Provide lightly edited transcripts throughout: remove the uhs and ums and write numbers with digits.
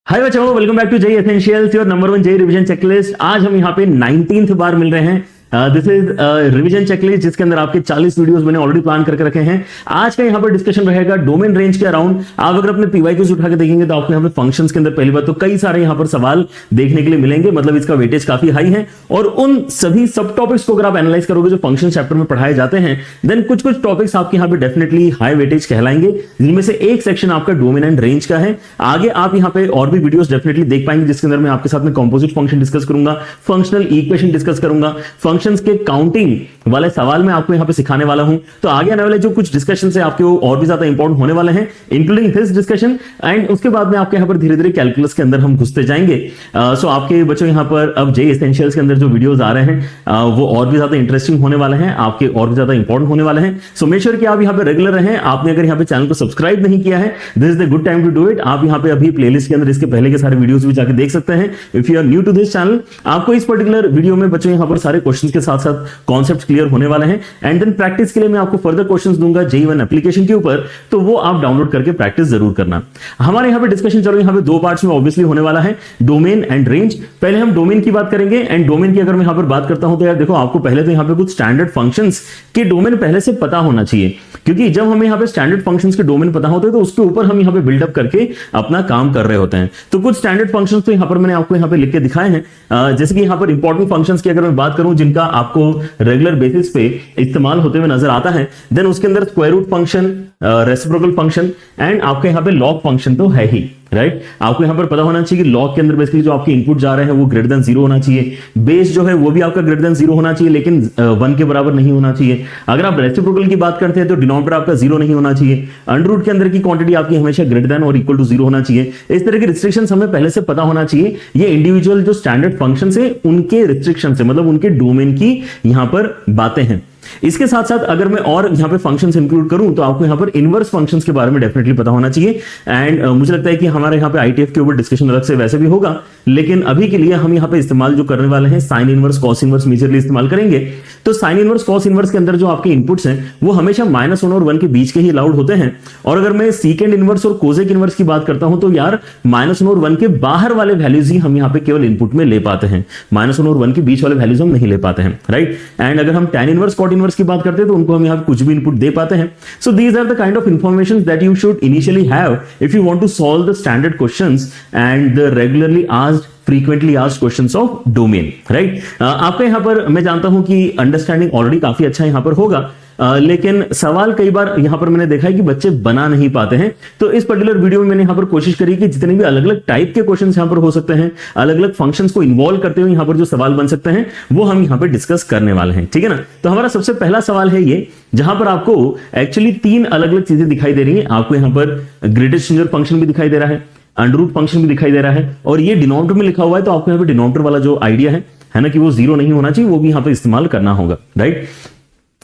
हाय बच्चों, welcome back to JEE essentials, your number 1 JEE revision checklist. आज हम यहाँ पे 19th बार मिल रहे हैं। दिस इज रिवीजन चेकलिस्ट जिसके अंदर आपके 40 वीडियोस मैंने ऑलरेडी प्लान करके रखे हैं। आज का यहाँ पर डिस्कशन रहेगा डोमेन रेंज के अराउंड। आप अगर अपने पीवाईक्यूज उठा के देखेंगे तो आपको यहाँ पे फंक्शंस के अंदर पहली बात तो कई सारे यहाँ पर सवाल देखने के लिए मिलेंगे, मतलब इसका वेटेज काफी हाई है। और उन सभी सब टॉपिक्स को अगर आप एनालाइज करोगे जो फंक्शन चैप्टर में पढ़ाए जाते हैं, देन कुछ कुछ टॉपिक्स आपके यहाँ पे डेफिनेटली हाई वेटेज कहलाएंगे, जिनमें से एक सेक्शन आपका डोमेन एंड रेंज का है। आगे आप यहाँ पे और भी वीडियोस डेफिनेटली देख पाएंगे जिसके अंदर मैं आपके साथ में कंपोजिट फंक्शन डिस्कस करूंगा, फंक्शनल इक्वेशन डिस्कस करूंगा, फंक्शंस के काउंटिंग वाले सवाल मैं आपको यहाँ पे सिखाने वाला हूं। तो आगे आने वाले जो कुछ डिस्कशन है आपके वो और भी ज्यादा इंपॉर्टेंट होने वाले हैं, इंक्लूडिंग दिस डिस्कशन। एंड उसके बाद में आपके यहाँ पर धीरे धीरे कैलकुलस के अंदर हम घुसते जाएंगे। सो आपके बच्चों यहाँ पर अब जेई एसेंशियल्स के अंदर जो वीडियोस आ रहे हैं वो और भी ज्यादा इंटरेस्टिंग होने वाले हैं, आपके और भी ज्यादा इंपॉर्टेंट होने वाले हैं। सो मेक श्योर कि आप यहाँ पे रेगुलर रहें। आपने अगर यहाँ पे चैनल को सब्सक्राइब नहीं किया है, this is the good time to do it. आप यहाँ पे अभी प्लेलिस्ट के अंदर इसके पहले के सारे वीडियोस भी जाके देख सकते हैं। If you are new to this channel, आपको इस पर्टिकुलर वीडियो में बच्चों यहाँ पर सारे क्वेश्चंस के साथ साथ कॉन्सेप्ट क्लियर होने वाले हैं। एंड देन प्रैक्टिस के लिए मैं आपको फर्दर क्वेश्चंस दूंगा JEE एप्लीकेशन के ऊपर, तो वो आप डाउनलोड करके प्रैक्टिस जरूर करना। हमारे यहाँ पे डिस्कशन चलो यहाँ पे दो पार्ट्स में ऑब्वियसली होने वाला है, डोमेन एंड रेंज। पहले हम डोमेन की बात करेंगे। एंड डोमेन की अगर मैं यहाँ पर बात करता हूं तो यार देखो, आपको पहले तो यहाँ पे कुछ स्टैंडर्ड फंक्शंस के डोमेन पहले से पता होना चाहिए, क्योंकि जब हमें यहाँ पे स्टैंडर्ड फंक्शंस के डोमेन पता होते हैं तो उसके ऊपर हम यहाँ पे बिल्डअप करके अपना काम कर रहे होते हैं। तो कुछ स्टैंडर्ड फंक्शंस तो यहाँ पर मैंने आपको यहाँ पे लिख के दिखाए हैं। जैसे कि यहाँ पर इंपॉर्टेंट फंक्शंस की अगर मैं बात करूं जिनका आपको रेगुलर बेसिस पे इस्तेमाल होते हुए नजर आता है, देन उसके अंदर square root function, reciprocal function and आपके यहाँ पे लॉग फंक्शन तो है ही, राइट। आपको यहाँ पर पता होना चाहिए कि लॉग के अंदर बेसिकली जो आपके इनपुट जा रहे हैं वो ग्रेटर देन 0 होना चाहिए। बेस जो है वो भी आपका ग्रेटर देन 0 होना चाहिए, लेकिन 1 के बराबर नहीं होना चाहिए। अगर आप रेसिप्रोकल की बात करते हैं तो डिनोमिनेटर आपका 0 नहीं होना चाहिए। अंडर रूट के अंदर की क्वांटिटी आपकी हमेशा ग्रेटर देन और इक्वल टू 0 होना चाहिए। इस तरह के रिस्ट्रिक्शंस हमें पहले से पता होना चाहिए। ये इंडिविजुअल जो स्टैंडर्ड फंक्शंस है उनके रिस्ट्रिक्शन से, मतलब उनके डोमेन की यहाँ पर बातें हैं। इसके साथ साथ अगर मैं और यहां पे फंक्शंस इंक्लूड करूं तो आपको यहां पर इनवर्स फंक्शंस के बारे में डेफिनेटली पता होना चाहिए। एंड मुझे लगता है कि हमारे यहां पे आईटीएफ के ऊपर डिस्कशन अलग से वैसे भी होगा, लेकिन अभी के लिए हम यहां पे इस्तेमाल जो करने वाले हैं sine inverse, cos inverse majorly इस्तेमाल करेंगे। तो साइन इनवर्स, कॉस इनवर्स के अंदर जो आपके इनपुट्स हैं वो हमेशा -1 और 1 के बीच के ही अलाउड होते हैं। और अगर मैं सीकेंड इनवर्स और कोसेक इनवर्स की बात करता हूं तो यार -1 और 1 के बाहर वाले वैल्यूज ही हम यहां पे केवल इनपुट में ले पाते हैं, -1 और 1 के बीच वाले वैल्यूज हम नहीं ले पाते हैं, राइट। एंड अगर हम tan इनवर्स, कॉट इनवर्स की बात करते हैं तो उनको हम यहां कुछ भी इनपुट दे पाते हैं। So these are the kind of information that you should initially have if you want to solve the standard questions and the regularly asked, frequently asked questions of domain, right. आपका यहां पर मैं जानता हूं कि अंडरस्टैंडिंग ऑलरेडी काफी अच्छा यहां पर होगा, लेकिन सवाल कई बार यहां पर मैंने देखा है कि बच्चे बना नहीं पाते हैं। तो इस पर्टिकुलर वीडियो में मैंने यहां पर कोशिश करी कि जितने भी अलग अलग टाइप के क्वेश्चंस यहां पर हो सकते हैं, अलग अलग फंक्शंस को इन्वॉल्व करते हुए यहां पर जो सवाल बन सकते हैं वो हम यहां पर डिस्कस करने वाले हैं, ठीक है ना। तो हमारा सबसे पहला सवाल है ये, जहां पर आपको एक्चुअली 3 अलग अलग चीजें दिखाई दे रही है। आपको यहां पर ग्रेटेस्ट सिंगुलर फंक्शन भी दिखाई दे रहा है, अंडर रूट फंक्शन भी दिखाई दे रहा है, और ये डिनोमिनेटर में लिखा हुआ है। तो आपको यहाँ पे डिनोमिनेटर वाला जो आइडिया है ना कि वो 0 नहीं होना चाहिए, वो भी यहाँ पे इस्तेमाल करना होगा, राइट।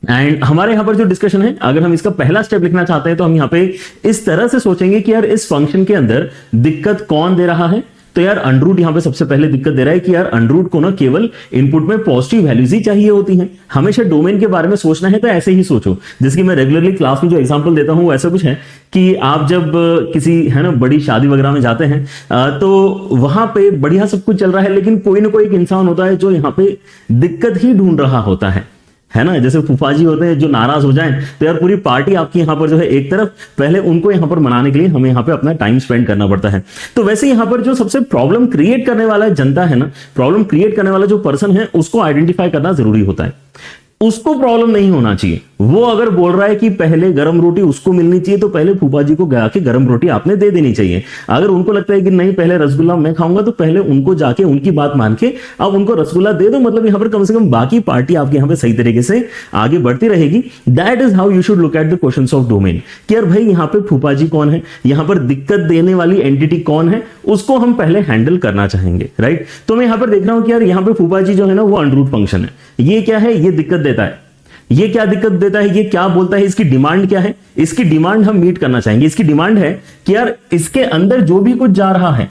एंड हमारे यहां पर जो डिस्कशन है, अगर हम इसका पहला स्टेप लिखना चाहते हैं तो हम यहां पे इस तरह से सोचेंगे कि यार इस फंक्शन के अंदर दिक्कत कौन दे रहा है। तो यार अंडर रूट यहां पे सबसे पहले दिक्कत दे रहा है कि यार अंडर रूट को ना केवल इनपुट में पॉजिटिव वैल्यूज ही चाहिए होती हैं। हमेशा डोमेन के बारे में सोचना है तो ऐसे ही सोचो, जैसे कि मैं रेगुलरली क्लास में जो एग्जांपल देता हूं ऐसा कुछ है कि आप जब किसी है ना बड़ी शादी वगैरह में जाते हैं तो वहां पे बढ़िया सब कुछ चल रहा है, लेकिन कोई ना कोई एक इंसान होता है जो यहाँ पे दिक्कत ही ढूंढ रहा होता है ना। जैसे फूफा जी होते हैं जो नाराज हो जाएं तो यार पूरी पार्टी आपकी यहाँ पर जो है एक तरफ, पहले उनको यहाँ पर मनाने के लिए हमें यहाँ पे अपना टाइम स्पेंड करना पड़ता है। तो वैसे यहाँ पर जो सबसे प्रॉब्लम क्रिएट करने वाला जनता है ना, प्रॉब्लम क्रिएट करने वाला जो पर्सन है उसको आइडेंटिफाई करना जरूरी होता है। उसको प्रॉब्लम नहीं होना चाहिए। वो अगर बोल रहा है कि पहले गरम रोटी उसको मिलनी चाहिए तो पहले फूफा जी को गया के गरम रोटी आपने दे देनी चाहिए। अगर उनको लगता है कि नहीं पहले रसगुल्ला मैं खाऊंगा तो पहले उनको जाके उनकी बात मान के आप उनको रसगुल्ला दे दो। मतलब यहाँ पर कम से कम बाकी पार्टी आपके यहाँ पे सही तरीके से आगे बढ़ती रहेगी। That is how you should look at the questions of domain कि यार भाई यहाँ पे फूफा जी कौन है, यहाँ पर दिक्कत देने वाली एंटिटी कौन है, उसको हम पहले हैंडल करना चाहेंगे, राइट। तो मैं यहाँ पर देख रहा हूं कि यार यहाँ पे फूफा जी जो है ना वो अंडर रूट फंक्शन है। ये क्या है, ये दिक्कत देता है। ये क्या दिक्कत देता है, ये क्या बोलता है, इसकी डिमांड क्या है, इसकी डिमांड हम मीट करना चाहेंगे। इसकी डिमांड है कि यार इसके अंदर जो भी कुछ जा रहा है,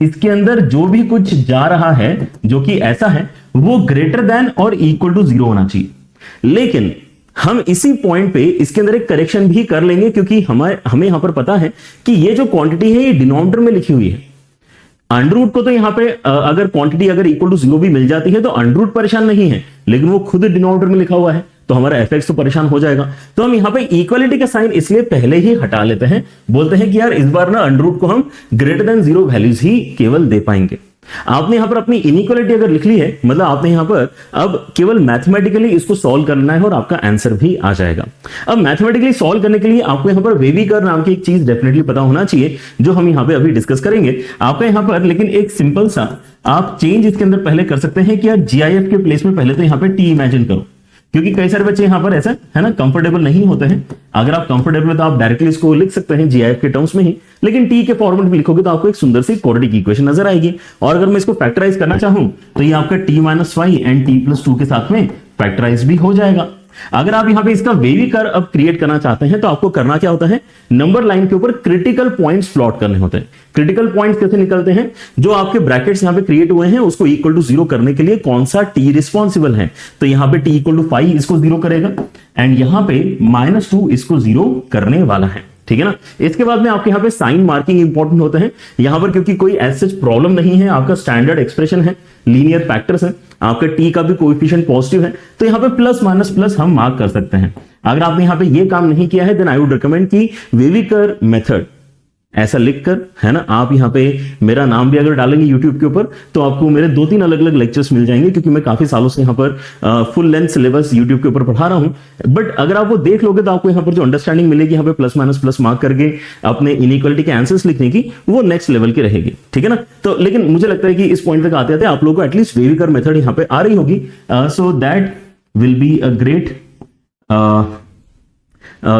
इसके अंदर जो भी कुछ जा रहा है जो कि ऐसा है वो ग्रेटर देन और इक्वल टू 0 होना चाहिए। लेकिन हम इसी पॉइंट पे इसके अंदर एक करेक्शन भी कर लेंगे, क्योंकि हमें यहां पर पता है कि ये जो क्वांटिटी है ये डिनोमिनेटर में लिखी हुई है। अंडर रूट को तो यहाँ पे अगर क्वांटिटी अगर इक्वल टू 0 भी मिल जाती है तो अंडर रूट परेशान नहीं है, लेकिन वो खुद डिनोमिनेटर में लिखा हुआ है तो हमारा एफ तो परेशान हो जाएगा। तो हम यहाँ पे इक्वालिटी का साइन इसलिए पहले ही हटा लेते हैं, बोलते हैं कि यार इस बार ना अंडर रूट को हम ग्रेटर देन 0 वैल्यूज ही केवल दे पाएंगे। आपने यहां पर अपनी इनइक्वालिटी अगर लिख ली है, मतलब आपने यहां पर अब केवल मैथमेटिकली इसको सॉल्व करना है और आपका आंसर भी आ जाएगा। अब मैथमेटिकली सॉल्व करने के लिए आपको यहां पर वेवी कर्व नाम की एक चीज डेफिनेटली पता होना चाहिए, जो हम यहां पे अभी डिस्कस करेंगे आपका यहां पर। लेकिन एक सिंपल सा आप चेंज इसके अंदर पहले कर सकते हैं कि यार जीआईएफ के प्लेस में पहले तो यहां पर टी इमेजिन करो, क्योंकि कई सारे बच्चे यहां पर ऐसा है ना कंफर्टेबल नहीं होते हैं। अगर आप कंफर्टेबल है तो आप डायरेक्टली इसको लिख सकते हैं जीआईएफ के टर्म्स में ही, लेकिन टी के फॉर्मेट में लिखोगे तो आपको एक सुंदर सी क्वाड्रेटिक इक्वेशन नजर आएगी। और अगर मैं इसको फैक्टराइज करना चाहूं तो ये आपका T minus Y and T plus 2 के साथ में फैक्टराइज भी हो जाएगा। अगर आप यहां पे इसका वेवी कर्व अब क्रिएट करना चाहते हैं तो आपको करना क्या होता है, नंबर लाइन के ऊपर क्रिटिकल पॉइंट्स प्लॉट करने होते हैं। क्रिटिकल पॉइंट्स कैसे निकलते हैं, जो आपके ब्रैकेट्स यहां पे क्रिएट हुए हैं उसको इक्वल टू 0 करने के लिए कौन सा टी रिस्पॉन्सिबल है। तो यहां पे टी इक्वल टू 5 इसको 0 करेगा एंड यहां पे -2 इसको 0 करने वाला है, ठीक है ना। इसके बाद में आपके यहाँ पे साइन मार्किंग इंपॉर्टेंट होते हैं यहां पर, क्योंकि कोई ऐसा प्रॉब्लम नहीं है, आपका स्टैंडर्ड एक्सप्रेशन है, लीनियर फैक्टर्स है, आपका टी का भी कोएफिशिएंट पॉजिटिव है, तो यहां पे प्लस माइनस प्लस हम मार्क कर सकते हैं। अगर आपने यहां पे ये काम नहीं किया है देन आई वुड रिकमेंड कि वेवी कर्व मेथड ऐसा लिखकर, है ना, आप यहां पे मेरा नाम भी अगर डालेंगे यूट्यूब के ऊपर तो आपको मेरे 2-3 अलग अलग लेक्चर्स मिल जाएंगे, क्योंकि मैं काफी सालों से यहां पर फुल लेंथ सिलेबस यूट्यूब के ऊपर पढ़ा रहा हूं। बट अगर आप वो देख लोगे तो आपको यहां पर जो अंडरस्टैंडिंग मिलेगी यहां पे प्लस माइनस प्लस मार्क करके अपने इनइक्वालिटी के आंसर्स लिखने की, वो नेक्स्ट लेवल की रहेगी, ठीक है ना। तो लेकिन मुझे लगता है कि इस पॉइंट तक आते आते आप लोगों को एटलीस्ट वेवी कर्व मेथड यहां पे आ रही होगी, so that will be a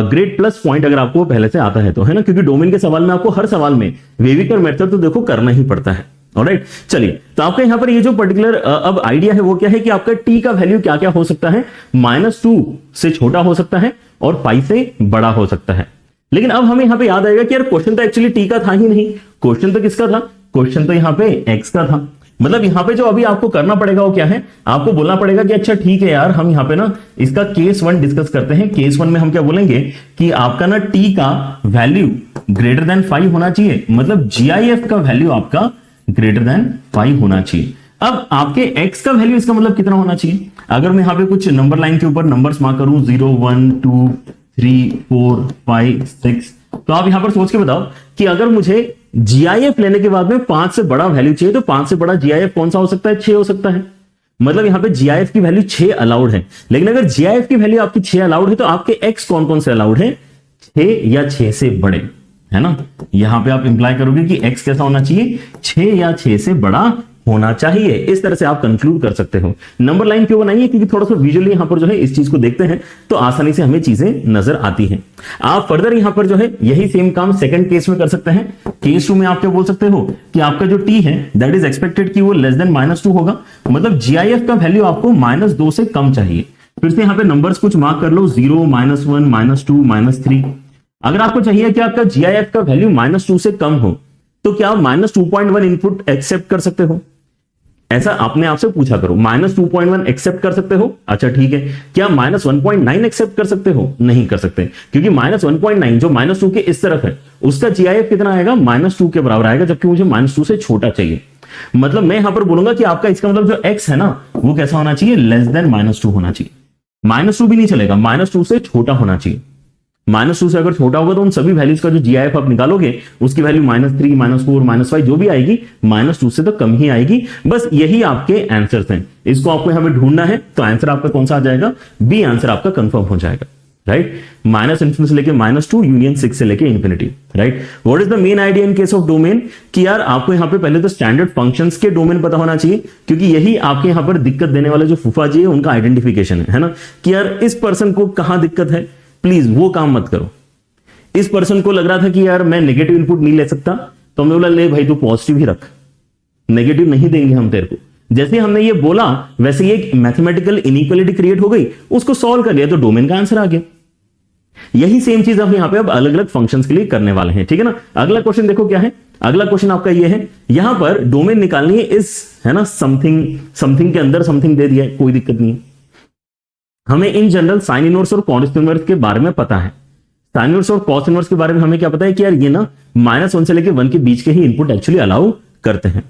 great plus point अगर आपको पहले से आता है तो, है ना, क्योंकि डोमेन के सवाल में आपको हर सवाल में वेवी कर्व मेथड तो देखो करना ही पड़ता है। ऑलराइट, चलिए तो आपका यहां पर ये जो पर्टिकुलर अब आइडिया है वो क्या है कि आपका टी का वैल्यू क्या क्या हो सकता है, -2 से छोटा हो सकता है और 5 से बड़ा हो सकता है। लेकिन अब हमें यहां पे याद आएगा कि यार क्वेश्चन तो एक्चुअली टी का था ही नहीं, क्वेश्चन तो किसका था, क्वेश्चन तो यहां पे एक्स का था। मतलब यहां पे जो अभी आपको करना पड़ेगा वो क्या है, आपको बोलना पड़ेगा कि अच्छा ठीक है यार, हम यहां पे ना इसका केस 1 डिस्कस करते हैं। केस 1 में हम क्या बोलेंगे कि आपका ना टी का वैल्यू ग्रेटर देन 5 होना चाहिए, मतलब जीआईएफ का वैल्यू आपका ग्रेटर देन 5 होना चाहिए। अब आपके एक्स का वैल्यू इसका मतलब कितना होना चाहिए, अगर मैं यहां पे कुछ नंबर लाइन के ऊपर नंबर्स मार्क करूं 0 1 2 3 4 5 6, तो आप यहां पर सोच के बताओ कि अगर मुझे जीआईएफ लेने के बाद में 5 से बड़ा वैल्यू चाहिए तो 5 से बड़ा जीआईएफ कौन सा हो सकता है, 6 हो सकता है। मतलब यहां पे जीआईएफ की वैल्यू 6 अलाउड है, लेकिन अगर जीआईएफ की वैल्यू आपकी 6 अलाउड है तो आपके एक्स कौन कौन से अलाउड है, 6 या 6 से बड़े, है ना। यहां पे आप इंप्लाई करोगे कि एक्स कैसा होना चाहिए, 6 या 6 से बड़ा होना चाहिए। इस तरह से आप कंक्लूड कर सकते हो। नंबर लाइन क्यों बनाइए, क्योंकि थोड़ा सा विजुअली यहां पर जो है इस चीज को देखते हैं तो आसानी से हमें चीजें नजर आती हैं। आप फर्दर यहां पर जो है यही सेम काम सेकंड केस में कर सकते हैं। केस 2 में आप क्या बोल सकते हो कि आपका जो टी है दैट इज एक्सपेक्टेड कि वो लेस देन -2 होगा, मतलब जीआईएफ का वैल्यू आपको -2 से कम चाहिए। फिर से यहां पे नंबर्स कुछ मार्क कर लो, 0 -1 -2 -3। अगर आपको चाहिए कि आपका जीआईएफ का वैल्यू -2 से कम हो तो क्या आप -2.1 इनपुट एक्सेप्ट कर सकते हो, ऐसा अपने आप से पूछा करो। -2.1 एक्सेप्ट कर सकते हो, अच्छा ठीक है। क्या -1.9 एक्सेप्ट कर सकते हो, नहीं कर सकते, क्योंकि -1.9 जो -2 के इस तरफ है उसका जीआईएफ कितना आएगा, -2 के बराबर आएगा, जबकि मुझे -2 से छोटा चाहिए। मतलब मैं यहां पर बोलूंगा कि आपका इसका मतलब जो x है ना वो कैसा होना चाहिए, लेस देन -2 होना चाहिए। -2 भी नहीं चलेगा, -2 से छोटा होना चाहिए। -2 से अगर छोटा होगा तो उन सभी वैल्यूज का जो जीआईएफ आप निकालोगे उसकी वैल्यू -3 -4 -5 जो भी आएगी -2 से तो कम ही आएगी। बस यही आपके आंसर्स हैं, इसको आपको यहां पे ढूंढना है। तो आंसर आपका कौन सा आ जाएगा, बी आंसर आपका कंफर्म हो जाएगा, राइट। -∞ से लेके -2 यूनियन 6 से लेके infinity, right. What is the main idea in case of domain, कि यार आपको यहां पे पहले तो स्टैंडर्ड फंक्शंस के डोमेन पता होना चाहिए, क्योंकि यही आपके यहां पर दिक्कत देने वाले जो फूफा जी है उनका आइडेंटिफिकेशन है ना, कि यार इस पर्सन को कहां दिक्कत है, प्लीज वो काम मत करो। इस पर्सन को लग रहा था कि यार मैं नेगेटिव इनपुट नहीं ले सकता, तो हमने बोला ले भाई तू पॉजिटिव ही रख, नेगेटिव नहीं देंगे हम तेरे को। जैसे हमने ये बोला वैसे ही एक मैथमेटिकल इनइक्वालिटी क्रिएट हो गई, उसको सॉल्व कर लिया तो डोमेन का आंसर आ गया। यही सेम चीज हम यहां पे अब अलग अलग फंक्शंस के लिए करने वाले हैं, ठीक है ना। अगला क्वेश्चन देखो क्या है, अगला क्वेश्चन आपका ये है, यहां पर डोमेन निकालनी है इस, है ना, समथिंग के अंदर समथिंग दे दिया है, कोई दिक्कत नहीं है। हमें इन जनरल साइन इनवर्स और कॉस इनवर्स के बारे में पता है। साइन इनवर्स और कॉस इनवर्स के बारे में हमें क्या पता है कि यार ये ना -1 से लेके 1 के बीच के ही इनपुट एक्चुअली अलाउ करते हैं।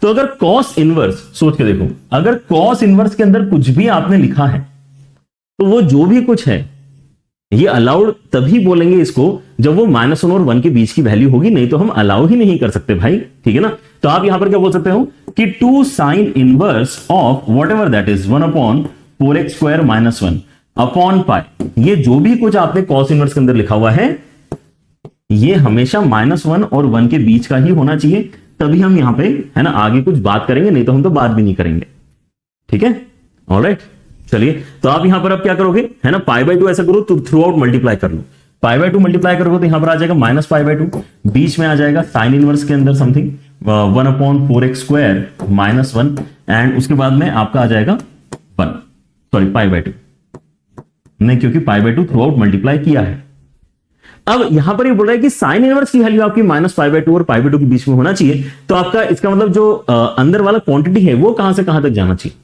तो अगर कॉस इनवर्स, सोच के देखो, अगर कॉस इनवर्स के अंदर कुछ भी आपने लिखा है तो वो जो भी कुछ है ये अलाउड तभी बोलेंगे इसको जब वो -1 और 1 के बीच की वैल्यू होगी, नहीं तो हम अलाउ ही नहीं कर सकते भाई, ठीक है ना। तो आप यहां पर क्या बोल सकते हो कि 2 sine inverse of what ever that is 1/4x² - 1 upon pi, ये जो भी कुछ आपने कॉस इनवर्स के अंदर लिखा हुआ है ये हमेशा -1 और 1 के बीच का ही होना चाहिए, तभी हम यहां पे है ना आगे कुछ बात करेंगे, नहीं तो हम तो बात भी नहीं करेंगे, ठीक है। ऑलराइट, चलिए तो आप यहां पर अब क्या करोगे है ना, π/2 ऐसा करो तो थ्रू आउट मल्टीप्लाई कर लो, π/2 मल्टीप्लाई करोगे तो यहां पर आ जाएगा -π/2, बीच में आ जाएगा साइन इनवर्स के अंदर समथिंग 1/4x² - 1 एंड उसके बाद में आपका आ जाएगा 1, सॉरी π/2 नहीं, क्योंकि π/2 थ्रू आउट मल्टीप्लाई किया है। अब यहां पर ये बोल रहा है कि साइन इनवर्स की वैल्यू आपकी -π/2 और π/2 के बीच में होना चाहिए, तो आपका इसका मतलब जो अंदर वाला क्वांटिटी है वो कहां से कहां तक जाना चाहिए,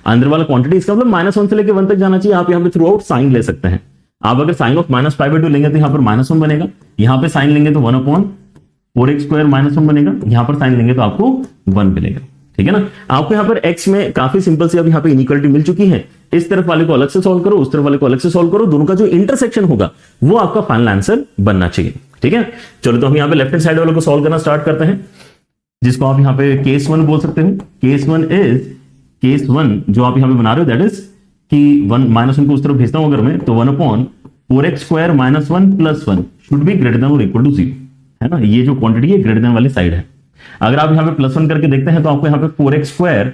अंदर वाला क्वांटिटी इसका मतलब -1 से लेकर 1 तक जाना चाहिए। आप यहां पे थ्रू आउट साइन ले सकते हैं, आप अगर साइन ऑफ -π/2 लेंगे तो यहां पर -1 बनेगा, यहां पे साइन लेंगे तो 1/4x² - 1 बनेगा, यहां पर साइन लेंगे तो आपको 1 मिलेगा, ठीक है ना। आपको यहां पर x में काफी सिंपल से अब यहां पे इनइक्वालिटी मिल चुकी है, इस तरफ वाले को अलग से सॉल्व करो, उस तरफ वाले को अलग से सॉल्व करो, दोनों का जो इंटरसेक्शन होगा वो आपका फाइनल आंसर बनना चाहिए, ठीक है। चलो तो हम यहां पे लेफ्ट हैंड साइड वाले को सॉल्व करना स्टार्ट करते हैं, जिसको आप यहां पे केस 1 बोल सकते हो। केस 1 जो आप यहां पे बना रहे हो दैट इज कि 1 को उस तरफ भेजता हूं अगर मैं, तो 1/4x² - 1 + 1 should be greater than और इक्वल टू 0, है ना। ये जो क्वांटिटी है ग्रेटर देन वाली साइड है। अगर आप यहां पे +1 करके देखते हैं तो आपको यहां पे 4x²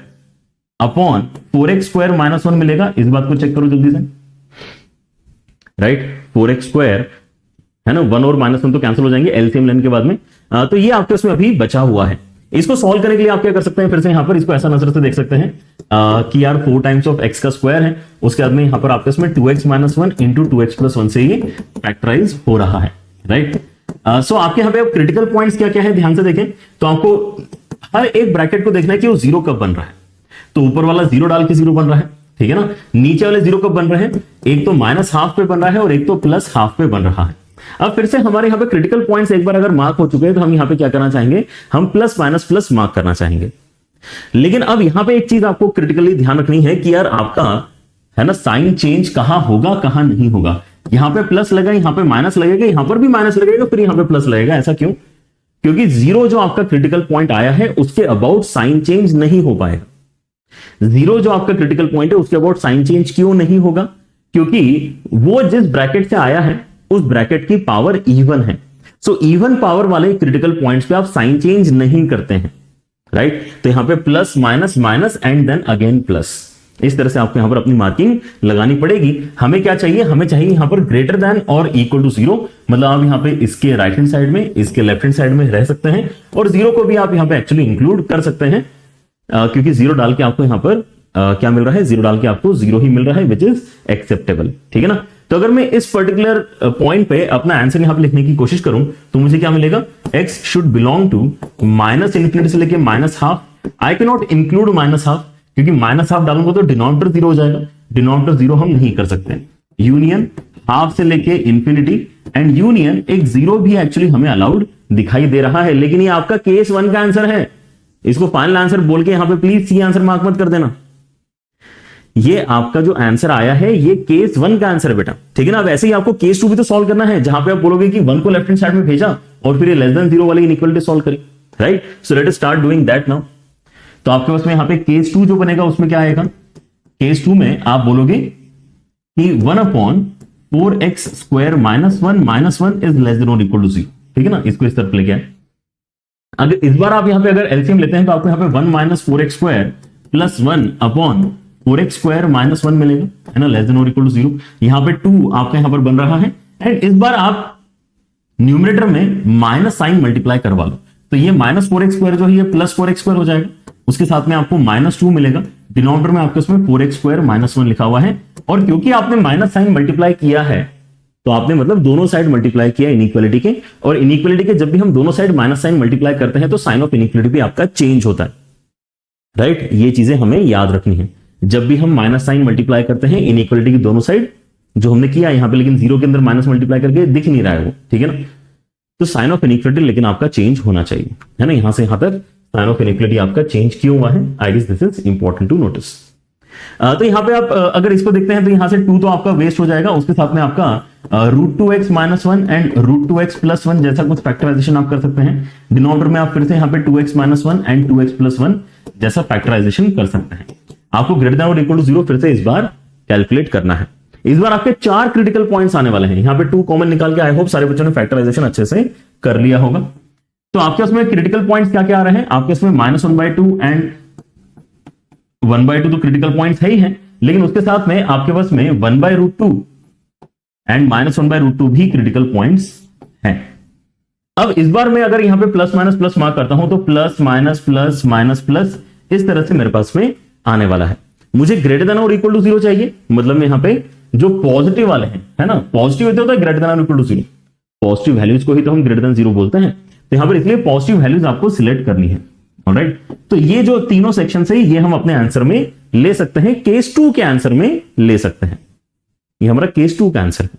अपॉन 4x² - 1 मिलेगा, इस बात को चेक करो जल्दी से, राइट। 4x² है ना, 1 और -1 तो कैंसिल हो जाएंगे एलसीएम लेने के बाद में, तो ये आपके उसमें अभी बचा हुआ है। इसको सॉल्व करने के लिए आप क्या कर सकते हैं, फिर से यहां पर इसको ऐसा नजर से देख सकते हैं कि यार 4 टाइम्स ऑफ x का स्क्वायर है, उसके बाद में यहां पर आपके इसमें 2x - 1 इंटू 2x + 1 से ये फैक्टराइज हो रहा है, राइट। सो आपके यहां पे अब क्रिटिकल पॉइंट्स क्या क्या है ध्यान से देखें, तो आपको हर एक ब्रैकेट को देखना है कि वो 0 कब बन रहा है, तो ऊपर वाला 0 डाल के 0 बन रहा है, ठीक है ना। नीचे वाले 0 कब बन रहे हैं, एक तो -½ पे बन रहा है और एक तो +½ पे बन रहा है। अब फिर से हमारे यहां पे क्रिटिकल पॉइंट्स एक बार अगर मार्क हो चुके हैं तो हम यहां पे क्या करना चाहेंगे, हम प्लस माइनस प्लस मार्क करना चाहेंगे। लेकिन अब यहां पे एक चीज आपको क्रिटिकली ध्यान रखनी है कि यार आपका है ना साइन चेंज कहां होगा कहां नहीं होगा। यहां पे प्लस लगा, यहां पे माइनस लगेगा, यहां पर भी माइनस लगेगा, फिर यहां पे प्लस लगेगा। ऐसा क्यों? क्योंकि 0 जो आपका क्रिटिकल पॉइंट आया है उसके अबाउट साइन चेंज नहीं हो पाएगा। 0 जो आपका क्रिटिकल पॉइंट है उसके अबाउट साइन चेंज क्यों नहीं होगा? क्योंकि वो जिस ब्रैकेट से आया है उस ब्रैकेट की पावर इवन है। सो इवन पावर वाले क्रिटिकल पॉइंट्स पे आप साइन चेंज नहीं करते हैं, राइट। तो यहां पे plus minus minus and then again plus, इस तरह से आपको यहां पर अपनी मार्किंग लगानी पड़ेगी। हमें क्या चाहिए, हमें चाहिए यहां पर ग्रेटर देन और इक्वल टू 0, मतलब आप यहां पे इसके राइट हैंड साइड में, इसके लेफ्ट हैंड साइड में रह सकते हैं और 0 को भी आप यहां पे एक्चुअली इंक्लूड कर सकते हैं, क्योंकि 0 डाल के आपको यहां पर क्या मिल रहा है, 0 डाल के आपको 0 ही मिल रहा है, विच इज एक्सेप्टेबल, ठीक है ना। तो अगर मैं इस पर्टिकुलर पॉइंट पे अपना आंसर यहां पे लिखने की कोशिश करूं तो मुझे क्या मिलेगा, x शुड बिलोंग टू -∞ से लेके -½ आई कैन नॉट इंक्लूड -½ क्योंकि -½ डालूंगा तो डिनोमिनेटर 0 हो जाएगा, डिनोमिनेटर 0 हम नहीं कर सकते। यूनियन ½ से लेके इंफिनिटी एंड यूनियन एक 0 भी एक्चुअली हमें अलाउड दिखाई दे रहा है, लेकिन ये आपका केस 1 का आंसर है। इसको फाइनल आंसर बोल के यहां पे प्लीज सी आंसर मार्क मत कर देना। ये आपका जो आंसर आया है ये केस 1 का आंसर है बेटा, ठीक है ना। अब ऐसे ही आपको केस 2 भी तो सॉल्व करना है, जहां पे आप बोलोगे कि 1 को लेफ्ट हैंड साइड में भेजा और फिर ये लेस देन 0 वाली इनइक्वालिटी सॉल्व करी, right. So let us start doing that now. तो आपके पास में यहां पे केस 2 जो बनेगा उसमें क्या आएगा, केस 2 में आप बोलोगे कि 1/4x² - 1 इज लेस देन और इक्वल टू 0, ठीक है ना। इसको इस तरफ लेके आए। अगर इस बार आप यहां पे अगर एलसीएम लेते हैं तो आपको यहां पे 1 - 4x² + 1/4x² - 1 मिलेगा, है ना, लेस देन और इक्वल टू 0। यहां पे 2 आपका यहां पर बन रहा है एंड इस बार आप न्यूमरेटर में माइनस साइन मल्टीप्लाई करवा लो, तो ये -4x² जो है ये +4x² हो जाएगा, उसके साथ में आपको -2 मिलेगा। डिनोमिनेटर में आपके उसमें 4x² - 1 लिखा हुआ है और क्योंकि आपने माइनस साइन मल्टीप्लाई किया है तो आपने मतलब दोनों साइड मल्टीप्लाई किया इनइक्वालिटी के, और इनइक्वालिटी के जब भी हम दोनों साइड माइनस साइन मल्टीप्लाई करते हैं तो साइन ऑफ इनइक्वालिटी भी आपका चेंज होता है, राइट। ये चीजें हमें याद रखनी है। जब भी हम माइनस साइन मल्टीप्लाई करते हैं इनइक्वालिटी की दोनों साइड, जो हमने किया यहां पे, लेकिन 0 के अंदर माइनस मल्टीप्लाई करके दिख नहीं रहा है वो, ठीक है ना। तो साइन ऑफ इनइक्वालिटी लेकिन आपका चेंज होना चाहिए, है ना, यहां से यहां तक साइन ऑफ इनइक्वालिटी आपका चेंज क्यों हुआ है? I guess this is important to notice. तो यहां पे आप अगर इसको देखते हैं तो यहां से 2 तो आपका वेस्ट हो जाएगा, उसके साथ में आपका √2x - 1 एंड √2x + 1 जैसा कुछ फैक्टराइजेशन आप कर सकते हैं। डिनोमिनेटर में आप फिर से यहां पे 2x - 1 एंड 2x + 1 जैसा फैक्टराइजेशन कर सकते हैं। आपको ग्रेटर देन और इक्वल टू 0 फिर से इस बार कैलकुलेट करना है। इस बार आपके 4 क्रिटिकल पॉइंट्स आने वाले हैं। यहां पे 2 कॉमन निकाल के आई होप सारे बच्चों ने फैक्टराइजेशन अच्छे से कर लिया होगा। तो आपके उसमें क्रिटिकल पॉइंट्स क्या क्या आ रहे हैं? आपके उसमें -1/2 एंड 1/2 तो क्रिटिकल पॉइंट्स है ही है, लेकिन उसके साथ में आपके पास में 1/√2 एंड -1/√2 भी क्रिटिकल पॉइंट्स हैं। अब इस बार मैं अगर यहां पे प्लस माइनस प्लस मार्क करता हूं तो plus minus plus minus plus इस तरह से मेरे पास में आने वाला है। मुझे ग्रेटर देन और इक्वल टू 0 चाहिए, मतलब यहां पे जो पॉजिटिव वाले हैं, है ना, पॉजिटिव होता है ग्रेटर देन और इक्वल टू 0, पॉजिटिव वैल्यूज को ही तो हम ग्रेटर देन 0 बोलते हैं। तो यहां पर इसलिए पॉजिटिव वैल्यूज आपको सिलेक्ट करनी है। ऑलराइट, तो ये जो तीनों सेक्शन है ये हम अपने आंसर में ले सकते हैं, केस 2 के आंसर में ले सकते हैं। ये हमारा केस 2 का आंसर है।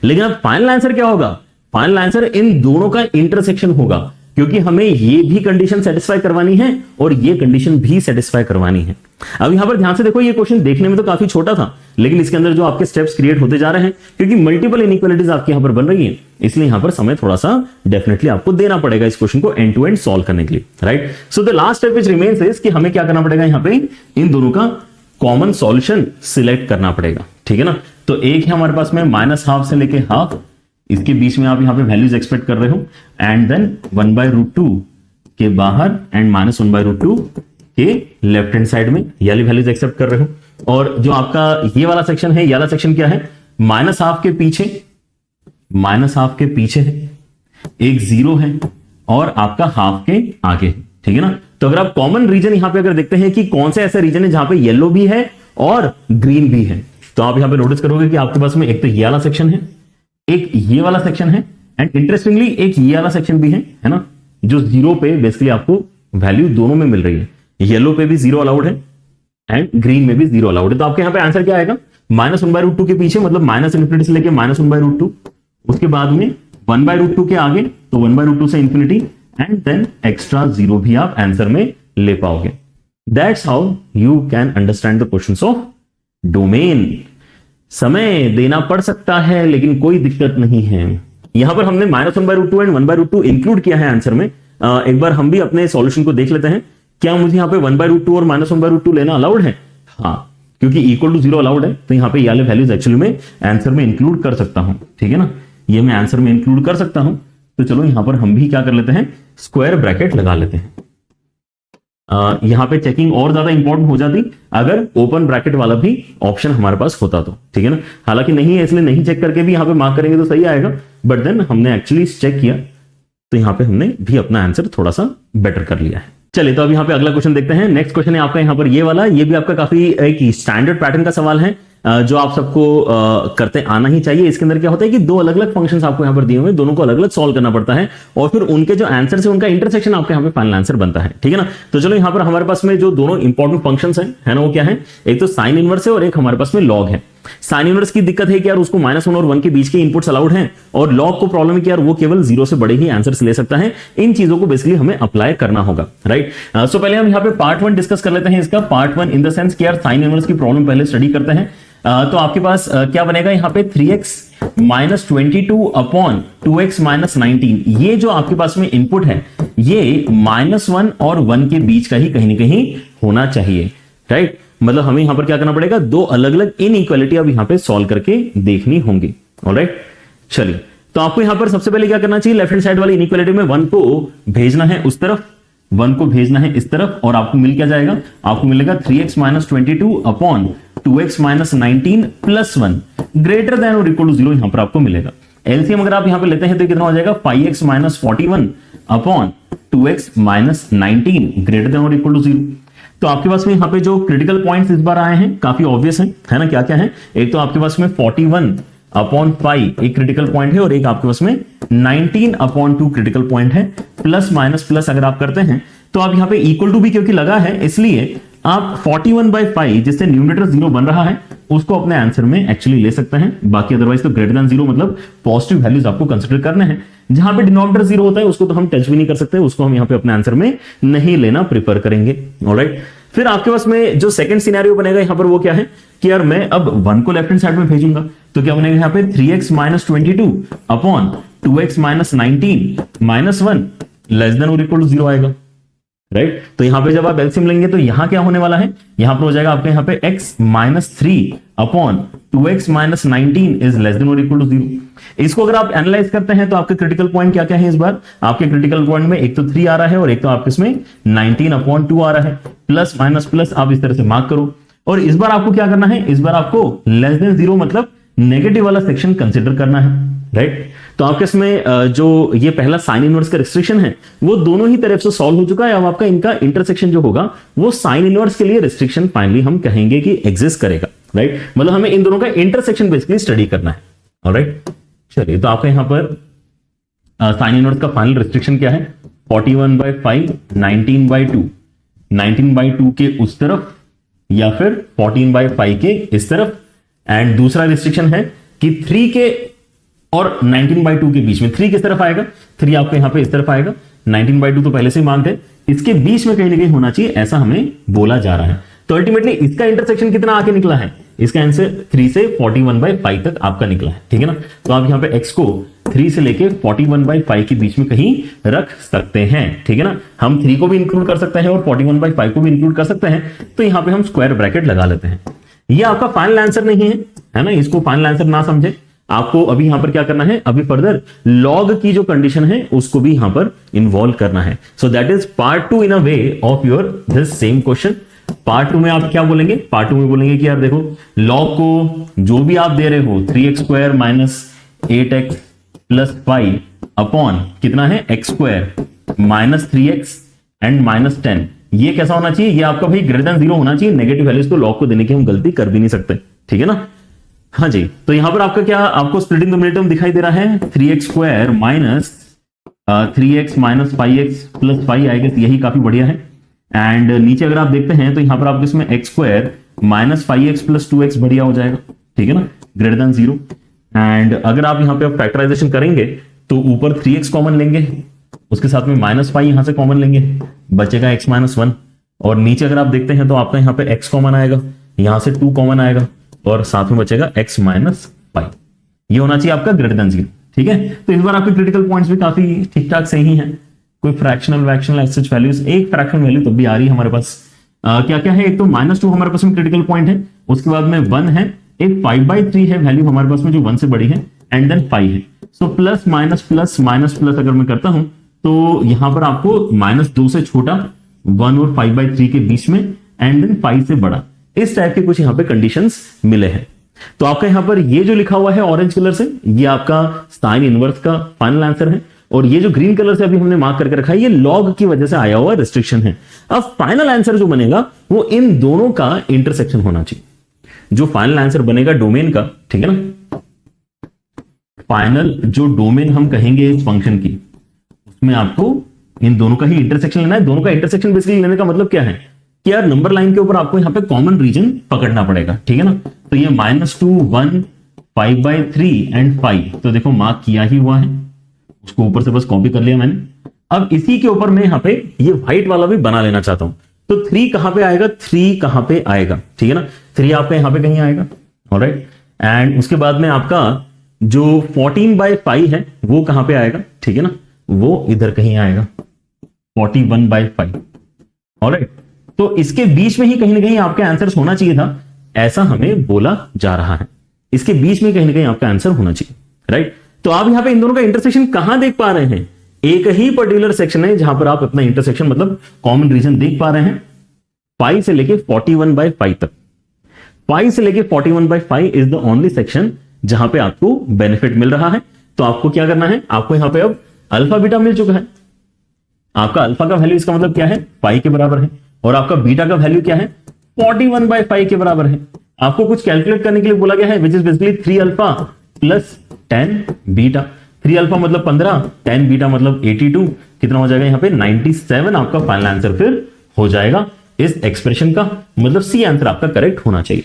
लेकिन अब फाइनल आंसर क्या होगा? फाइनल आंसर इन दोनों का इंटरसेक्शन होगा, क्योंकि हमें ये भी कंडीशन सेटिस्फाई करवानी है और ये कंडीशन भी सेटिस्फाई करवानी है। अब यहां पर ध्यान से देखो, ये क्वेश्चन देखने में तो काफी छोटा था, लेकिन इसके अंदर जो आपके स्टेप्स क्रिएट होते जा रहे हैं, क्योंकि मल्टीपल इनइक्वालिटीज आपके यहां पर बन रही हैं, इसलिए यहां पर समय थोड़ा सा डेफिनेटली आपको देना पड़ेगा इस क्वेश्चन को एंड टू एंड सॉल्व करने के लिए। Right, so the last step which remains is कि हमें क्या करना पड़ेगा, यहां पे इन दोनों का कॉमन सॉल्यूशन सिलेक्ट करना पड़ेगा। ठीक है ना, तो एक है हमारे पास में -½ से लेके हाफ, इसके बीच में आप यहां पे वैल्यूज एक्सपेक्ट कर रहे हो, एंड देन 1/√2 के बाहर एंड -1/√2 के लेफ्ट हैंड साइड में ये वाली वैल्यूज एक्सेप्ट कर रहे हो। और जो आपका ये वाला सेक्शन है, ये वाला सेक्शन क्या है? -½ के पीछे, -½ के पीछे है, एक 0 है और आपका हाफ के आगे है। ठीक है ना, तो अगर आप कॉमन रीजन यहां पे अगर देखते हैं कि कौन से ऐसे रीजन है जहां पे येलो भी है और ग्रीन भी है, तो आप यहां पे नोटिस करोगे कि आपके पास में एक तो ये वाला सेक्शन है, एक ये वाला सेक्शन है, एंड इंटरेस्टिंगली एक ये वाला सेक्शन भी है ना, जो 0 पे बेसिकली आपको वैल्यू दोनों में मिल रही है। येलो पे भी 0 अलाउड है एंड ग्रीन में भी 0 अलाउड है। तो आपके यहां पे आंसर क्या आएगा? -1/√2 के पीछे, मतलब -∞ से लेके -1/√2, उसके बाद में 1/√2 के आगे, तो 1/√2 से इंफिनिटी, एंड देन एक्स्ट्रा 0 भी आप आंसर में ले पाओगे। That's how you can understand the questions of domain. समय देना पड़ सकता है, लेकिन कोई दिक्कत नहीं है। यहां पर हमने -1/√2 एंड 1/√2 इंक्लूड किया है आंसर में। एक बार हम भी अपने सॉल्यूशन को देख लेते हैं, क्या मुझे यहां पे 1/√2 और -1/√2 लेना अलाउड है? हाँ, क्योंकि इक्वल टू 0 अलाउड है, तो यहां पे ये वाले वैल्यूज एक्चुअली में आंसर में इंक्लूड कर सकता हूं। ठीक है ना, ये मैं आंसर में इंक्लूड कर सकता हूं। तो चलो यहां पर हम भी क्या कर लेते हैं, स्क्वायर ब्रैकेट लगा लेते हैं। यहां पे चेकिंग और ज्यादा इंपॉर्टेंट हो जाती अगर ओपन ब्रैकेट वाला भी ऑप्शन हमारे पास होता तो। ठीक है ना, हालांकि नहीं है, इसलिए नहीं चेक करके भी यहां पे मार्क करेंगे तो सही आएगा, बट देन हमने एक्चुअली चेक किया, तो यहां पे हमने भी अपना आंसर थोड़ा सा बेटर कर लिया है। चलिए, तो अब यहां पे अगला क्वेश्चन देखते हैं। नेक्स्ट क्वेश्चन है आपका यहां पर ये वाला, ये भी आपका काफी एक स्टैंडर्ड पैटर्न का सवाल है, जो आप सबको करते आना ही चाहिए। इसके अंदर क्या होता है कि दो अलग अलग फंक्शंस आपको यहां पर दिए हुए, दोनों को अलग अलग सॉल्व करना पड़ता है, और फिर उनके जो आंसर है उनका इंटरसेक्शन आपके यहां पे फाइनल आंसर बनता है। ठीक है ना, तो चलो यहां पर हमारे पास में जो दोनों इंपॉर्टेंट फंक्शंस है ना, वो क्या है? एक तो साइन इनवर्स है और एक हमारे पास में लॉग है। साइन इनवर्स की दिक्कत है कि यार उसको -1 और 1 के बीच के इनपुट्स अलाउड हैं, और लॉग को प्रॉब्लम है कि यार वो केवल 0 से बड़े ही आंसर्स ले सकता है। इन चीजों को बेसिकली हमें अप्लाई करना होगा। राइट, सो पहले हम यहाँ पे पार्ट 1 डिस्कस कर लेते हैं इसका। पार्ट 1 इन द सेंस कि यार साइन इनवर्स की प्रॉब्लम पहले स्टडी करते हैं। तो आपके पास क्या बनेगा यहाँ पे 3x - 22 अपॉन 2x - 19। ये जो आपके पास में इनपुट है, ये -1 और 1 के बीच का ही कहीं ना कहीं होना चाहिए। राइट, मतलब हमें यहां पर क्या करना पड़ेगा, दो अलग अलग इनइक्वालिटी अब यहां पे सॉल्व करके देखनी होंगी। ऑलराइट, चलिए, तो आपको यहां पर सबसे पहले क्या करना चाहिए, लेफ्ट हैंड साइड वाली इनइक्वालिटी में 1 को भेजना है उस तरफ, 1 को भेजना है इस तरफ, और आपको मिल क्या जाएगा, आपको मिलेगा 3x - 22 upon 2x - 19 plus 1 greater than और इक्वल टू 0 यहां पर आपको मिलेगा। एलसीएम अगर आप यहां पे लेते हैं तो कितना हो जाएगा, 5x - 41 upon 2x - 19 greater than और इक्वल टू 0। तो आपके पास में यहां पे जो क्रिटिकल पॉइंट्स इस बार आए हैं काफी ऑब्वियस है ना, क्या क्या है? एक तो आपके पास में 41 अपॉन 5 एक क्रिटिकल पॉइंट है, और एक आपके पास में 19 अपॉन 2 क्रिटिकल पॉइंट है। प्लस माइनस प्लस अगर आप करते हैं तो आप यहां पे इक्वल टू भी क्योंकि लगा है, इसलिए आप 41/5 जिससे न्यूमरेटर 0 बन रहा है, उसको अपने आंसर में एक्चुअली ले सकते हैं। बाकी अदरवाइज तो ग्रेटर देन 0 मतलब पॉजिटिव वैल्यूज आपको कंसिडर करने हैं। जहां पे डिनोमिनेटर 0 होता है उसको तो हम टच भी नहीं कर सकते, उसको हम यहां पे अपने आंसर में नहीं लेना प्रेफर करेंगे। ऑलराइट, फिर आपके पास में जो सेकंड सिनेरियो बनेगा यहां पर वो क्या है कि यार मैं अब 1 को लेफ्ट हैंड साइड में भेजूंगा तो क्या बनेगा यहां पे 3x minus 22 upon 2x minus 19 minus 1 less than और इक्वल टू 0 आएगा। राइट, तो यहां पे जब आप एलसीएम लेंगे तो यहां क्या होने वाला है, यहां पर हो जाएगा आपके यहां पे x minus 3 upon 2x minus 19 is less than और इक्वल टू 0। इसको अगर आप एनालाइज करते हैं तो आपके क्रिटिकल पॉइंट क्या क्या है इस बार, आपके क्रिटिकल पॉइंट में एक तो 3 आ रहा है और एक तो आपके इसमें 19 अपॉन 2 आ रहा है, प्लस माइनस प्लस आप इस तरह से मार्क करो। और इस बार आपको क्या करना है, इस बार आपको लेस देन 0 मतलब नेगेटिव वाला सेक्शन कंसिडर करना है। राइट, तो आपके इसमें जो ये पहला साइन इनवर्स का रिस्ट्रिक्शन है वो दोनों ही तरफ से सॉल्व हो चुका है। अब आपका इनका इंटरसेक्शन जो होगा वो साइन इनवर्स के लिए रिस्ट्रिक्शन फाइनली हम कहेंगे कि एग्जिस्ट करेगा। राइट, मतलब हमें इन दोनों का इंटरसेक्शन बेसिकली स्टडी करना है। ऑलराइट, चलिए तो आपका यहां पर साइन इनवर्स का फाइनल रिस्ट्रिक्शन क्या है, 41/5 19/2, 19/2 के उस तरफ या फिर 14/5 के इस तरफ। एंड दूसरा रिस्ट्रिक्शन है कि 3 के और 19/2 के बीच में, 3 किस तरफ आएगा, 3 आपके यहां पे इस तरफ आएगा, 19/2 तो पहले से ही मांगते हैं, इसके बीच में कहीं ना कहीं होना चाहिए ऐसा हमें बोला जा रहा है। तो अल्टीमेटली इसका इंटरसेक्शन कितना आके निकला है, इसका आंसर 3 से 41/5 तक आपका निकला है। ठीक है ना, तो आप यहां पे x को 3 से लेके 41/5 के बीच में कहीं रख सकते हैं। ठीक है ना, हम 3 को भी इंक्लूड कर सकते हैं और 41/5 को भी इंक्लूड कर सकते हैं। तो यहां पे हम स्क्वायर ब्रैकेट लगा लेते हैं। ये आपका फाइनल आंसर नहीं है ना, इसको फाइनल आंसर ना समझे। आपको अभी यहां पर क्या करना है, अभी फर्दर लॉग की जो कंडीशन है उसको भी यहां पर इन्वॉल्व करना है। So that is part 2 in a way of your this same question. Part 2 में आप क्या बोलेंगे, पार्ट 2 में बोलेंगे कि यार देखो लॉग को जो भी आप दे रहे हो 3x square minus 8x plus 5 upon कितना है x square minus 3x and minus 10, ये कैसा होना चाहिए, ये आपका भाई ग्रेटर देन 0 होना चाहिए। नेगेटिव वैल्यूज तो लॉग को देने की हम गलती कर भी नहीं सकते। ठीक है ना, हाँ जी, तो यहां पर आपका क्या, आपको स्प्लिटिंग डोमिनेटर दिखाई दे रहा है 3x square minus 3x minus 5x plus 5 आएगा, यही काफी बढ़िया है। एंड नीचे अगर आप देखते हैं तो यहां पर आपको इसमें x square minus 5x plus 2x बढ़िया हो जाएगा। ठीक है ना, ग्रेटर देन 0। एंड अगर आप यहां पे फैक्टराइजेशन करेंगे तो ऊपर 3x कॉमन लेंगे, उसके साथ में माइनस 5 यहां से कॉमन लेंगे, बचेगा x माइनस 1। और नीचे अगर आप देखते हैं तो आपका यहां पे x कॉमन आएगा, यहां से 2 कॉमन आएगा और साथ में बचेगा x माइनस 5। ये होना चाहिए आपका ग्रेटर देन 0। ठीक है, तो इस बार आपके क्रिटिकल पॉइंट्स भी काफी ठीक ठाक सही हैं। कोई फ्रैक्शनल वैक्शनल एसएच वैल्यूज, एक फ्रैक्शनल वैल्यू तब भी आ रही है हमारे पास। क्या क्या है, एक तो -2 हमारे पास में क्रिटिकल पॉइंट है, उसके बाद में 1 है, एक 5/3 है वैल्यू हमारे पास में जो 1 से बड़ी है, एंड देन 5 है। So plus minus plus minus plus अगर मैं करता हूं तो यहां पर आपको -2 से छोटा, 1 और 5/3 के बीच में, एंड देन 5 से बड़ा, इस टाइप के कुछ यहां पे कंडीशंस मिले हैं। तो आपका यहां पर ये जो लिखा हुआ है ऑरेंज कलर से, ये आपका साइन इनवर्स का फाइनल आंसर है। और ये जो ग्रीन कलर से अभी हमने मार्क करके रखा है ये लॉग की वजह से आया हुआ रिस्ट्रिक्शन है। अब फाइनल आंसर जो बनेगा वो इन दोनों का इंटरसेक्शन होना चाहिए। जो फाइनल आंसर बनेगा डोमेन का, ठीक है ना, फाइनल जो डोमेन हम कहेंगे इस फंक्शन की, उसमें आपको इन दोनों का ही इंटरसेक्शन लेना है। दोनों का इंटरसेक्शन बेसिकली लेने का मतलब क्या है कि यार नंबर लाइन के ऊपर आपको यहां पे कॉमन रीजन पकड़ना पड़ेगा। ठीक है ना, तो ये -2 1 5/3 एंड 5, तो देखो मार्क किया ही हुआ है, उसको ऊपर से बस कॉपी कर लिया मैंने। अब इसी के ऊपर मैं यहां पे ये व्हाइट वाला भी बना लेना चाहता हूं। तो 3 कहां पे आएगा, 3 कहां पे आएगा, ठीक है ना, 3 आपका यहां पे कहीं आएगा। ऑलराइट, एंड उसके बाद में आपका जो 14/5 है वो कहां पे आएगा, ठीक है ना, वो इधर कहीं आएगा 41/5। ऑलराइट, तो इसके बीच में ही कहीं ना कहीं आपका आंसर होना चाहिए था, ऐसा हमें बोला जा रहा है। इसके बीच में कहीं ना कहीं आपका आंसर होना चाहिए। राइट, तो आप यहां पे इन दोनों का इंटरसेक्शन कहां देख पा रहे हैं, एक ही पर्टिकुलर सेक्शन है जहां पर आप अपना इंटरसेक्शन मतलब कॉमन रीजन देख पा रहे हैं 5 से लेके 41/5 तक। 5 से लेके 41/5 इज द ओनली सेक्शन जहां पे आपको बेनिफिट मिल रहा है। तो आपको क्या करना है, आपको यहां पे अब अल्फा बीटा मिल चुका है। आपका अल्फा का वैल्यू इसका मतलब क्या है, 5 के बराबर है, और आपका बीटा का वैल्यू क्या है, 41/5 के बराबर है। आपको कुछ कैलकुलेट करने के लिए बोला गया है, विच is basically 3 alpha plus 10 beta. 3 alpha मतलब 15, 10 बीटा मतलब 82, कितना हो जाएगा यहां पे 97 आपका फाइनल आंसर फिर हो जाएगा इस एक्सप्रेशन का। मतलब सी आंसर आपका करेक्ट होना चाहिए।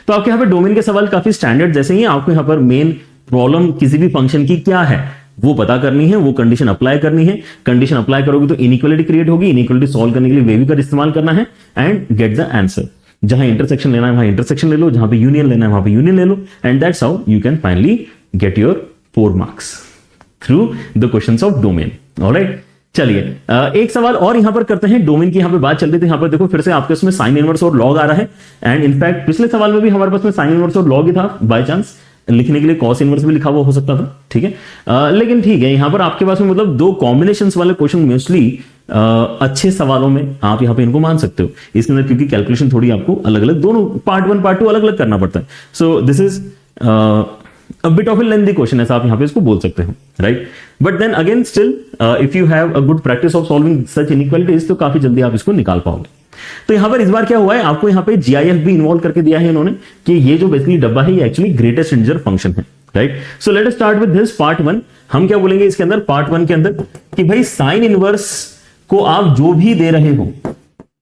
तो आपके यहाँ पे डोमेन के सवाल काफी स्टैंडर्ड जैसे ही, आपको यहाँ पर मेन प्रॉब्लम किसी भी फंक्शन की क्या है वो पता करनी है, वो कंडीशन अप्लाई करनी है। कंडीशन अप्लाई करोगे तो इनइक्वालिटी क्रिएट होगी, इनइक्वालिटी सॉल्व करने के लिए वेवी का इस्तेमाल करना है एंड गेट द आंसर। जहां इंटरसेक्शन लेना है वहां इंटरसेक्शन ले लो, जहां पे यूनियन लेना है वहां पे यूनियन ले लो, and that's how you can finally get your 4 marks through the questions of domain. Alright, चलिए एक सवाल और यहां पर करते हैं। डोमेन की यहां पे बात चल रही थी, यहां पर देखो फिर से आपके उसमें साइन इनवर्स और लॉग आ रहा है, एंड इनफैक्ट पिछले सवाल में भी हमारे पास में साइन इनवर्स और लॉग ही था, बाय चांस लिखने के लिए कॉस इनवर्स भी लिखा हुआ हो सकता था, ठीक है। लेकिन ठीक है, यहां पर आपके पास में मतलब 2 कॉम्बिनेशंस वाले क्वेश्चन मोस्टली अच्छे सवालों में आप यहां पे इनको मान सकते हो इसके अंदर, क्योंकि कैलकुलेशन थोड़ी आपको अलग अलग, दोनों पार्ट 1 पार्ट 2 अलग अलग करना पड़ता है। So this is a bit of a lengthy question, ऐसा आप यहां पे इसको बोल सकते हो, right. But then again still if you have a good practice of solving such inequalities तो काफी जल्दी आप इसको निकाल पाओगे। तो यहां पर इस बार क्या हुआ है, आपको यहां पे जीआईएफ भी इन्वॉल्व करके दिया है इन्होंने, कि ये जो बेसिकली डब्बा है ये एक्चुअली ग्रेटेस्ट इंटीजर फंक्शन है, right. So let us start with this part 1। हम क्या बोलेंगे इसके अंदर, पार्ट 1 के अंदर, कि भाई साइन इनवर्स को आप जो भी दे रहे हो,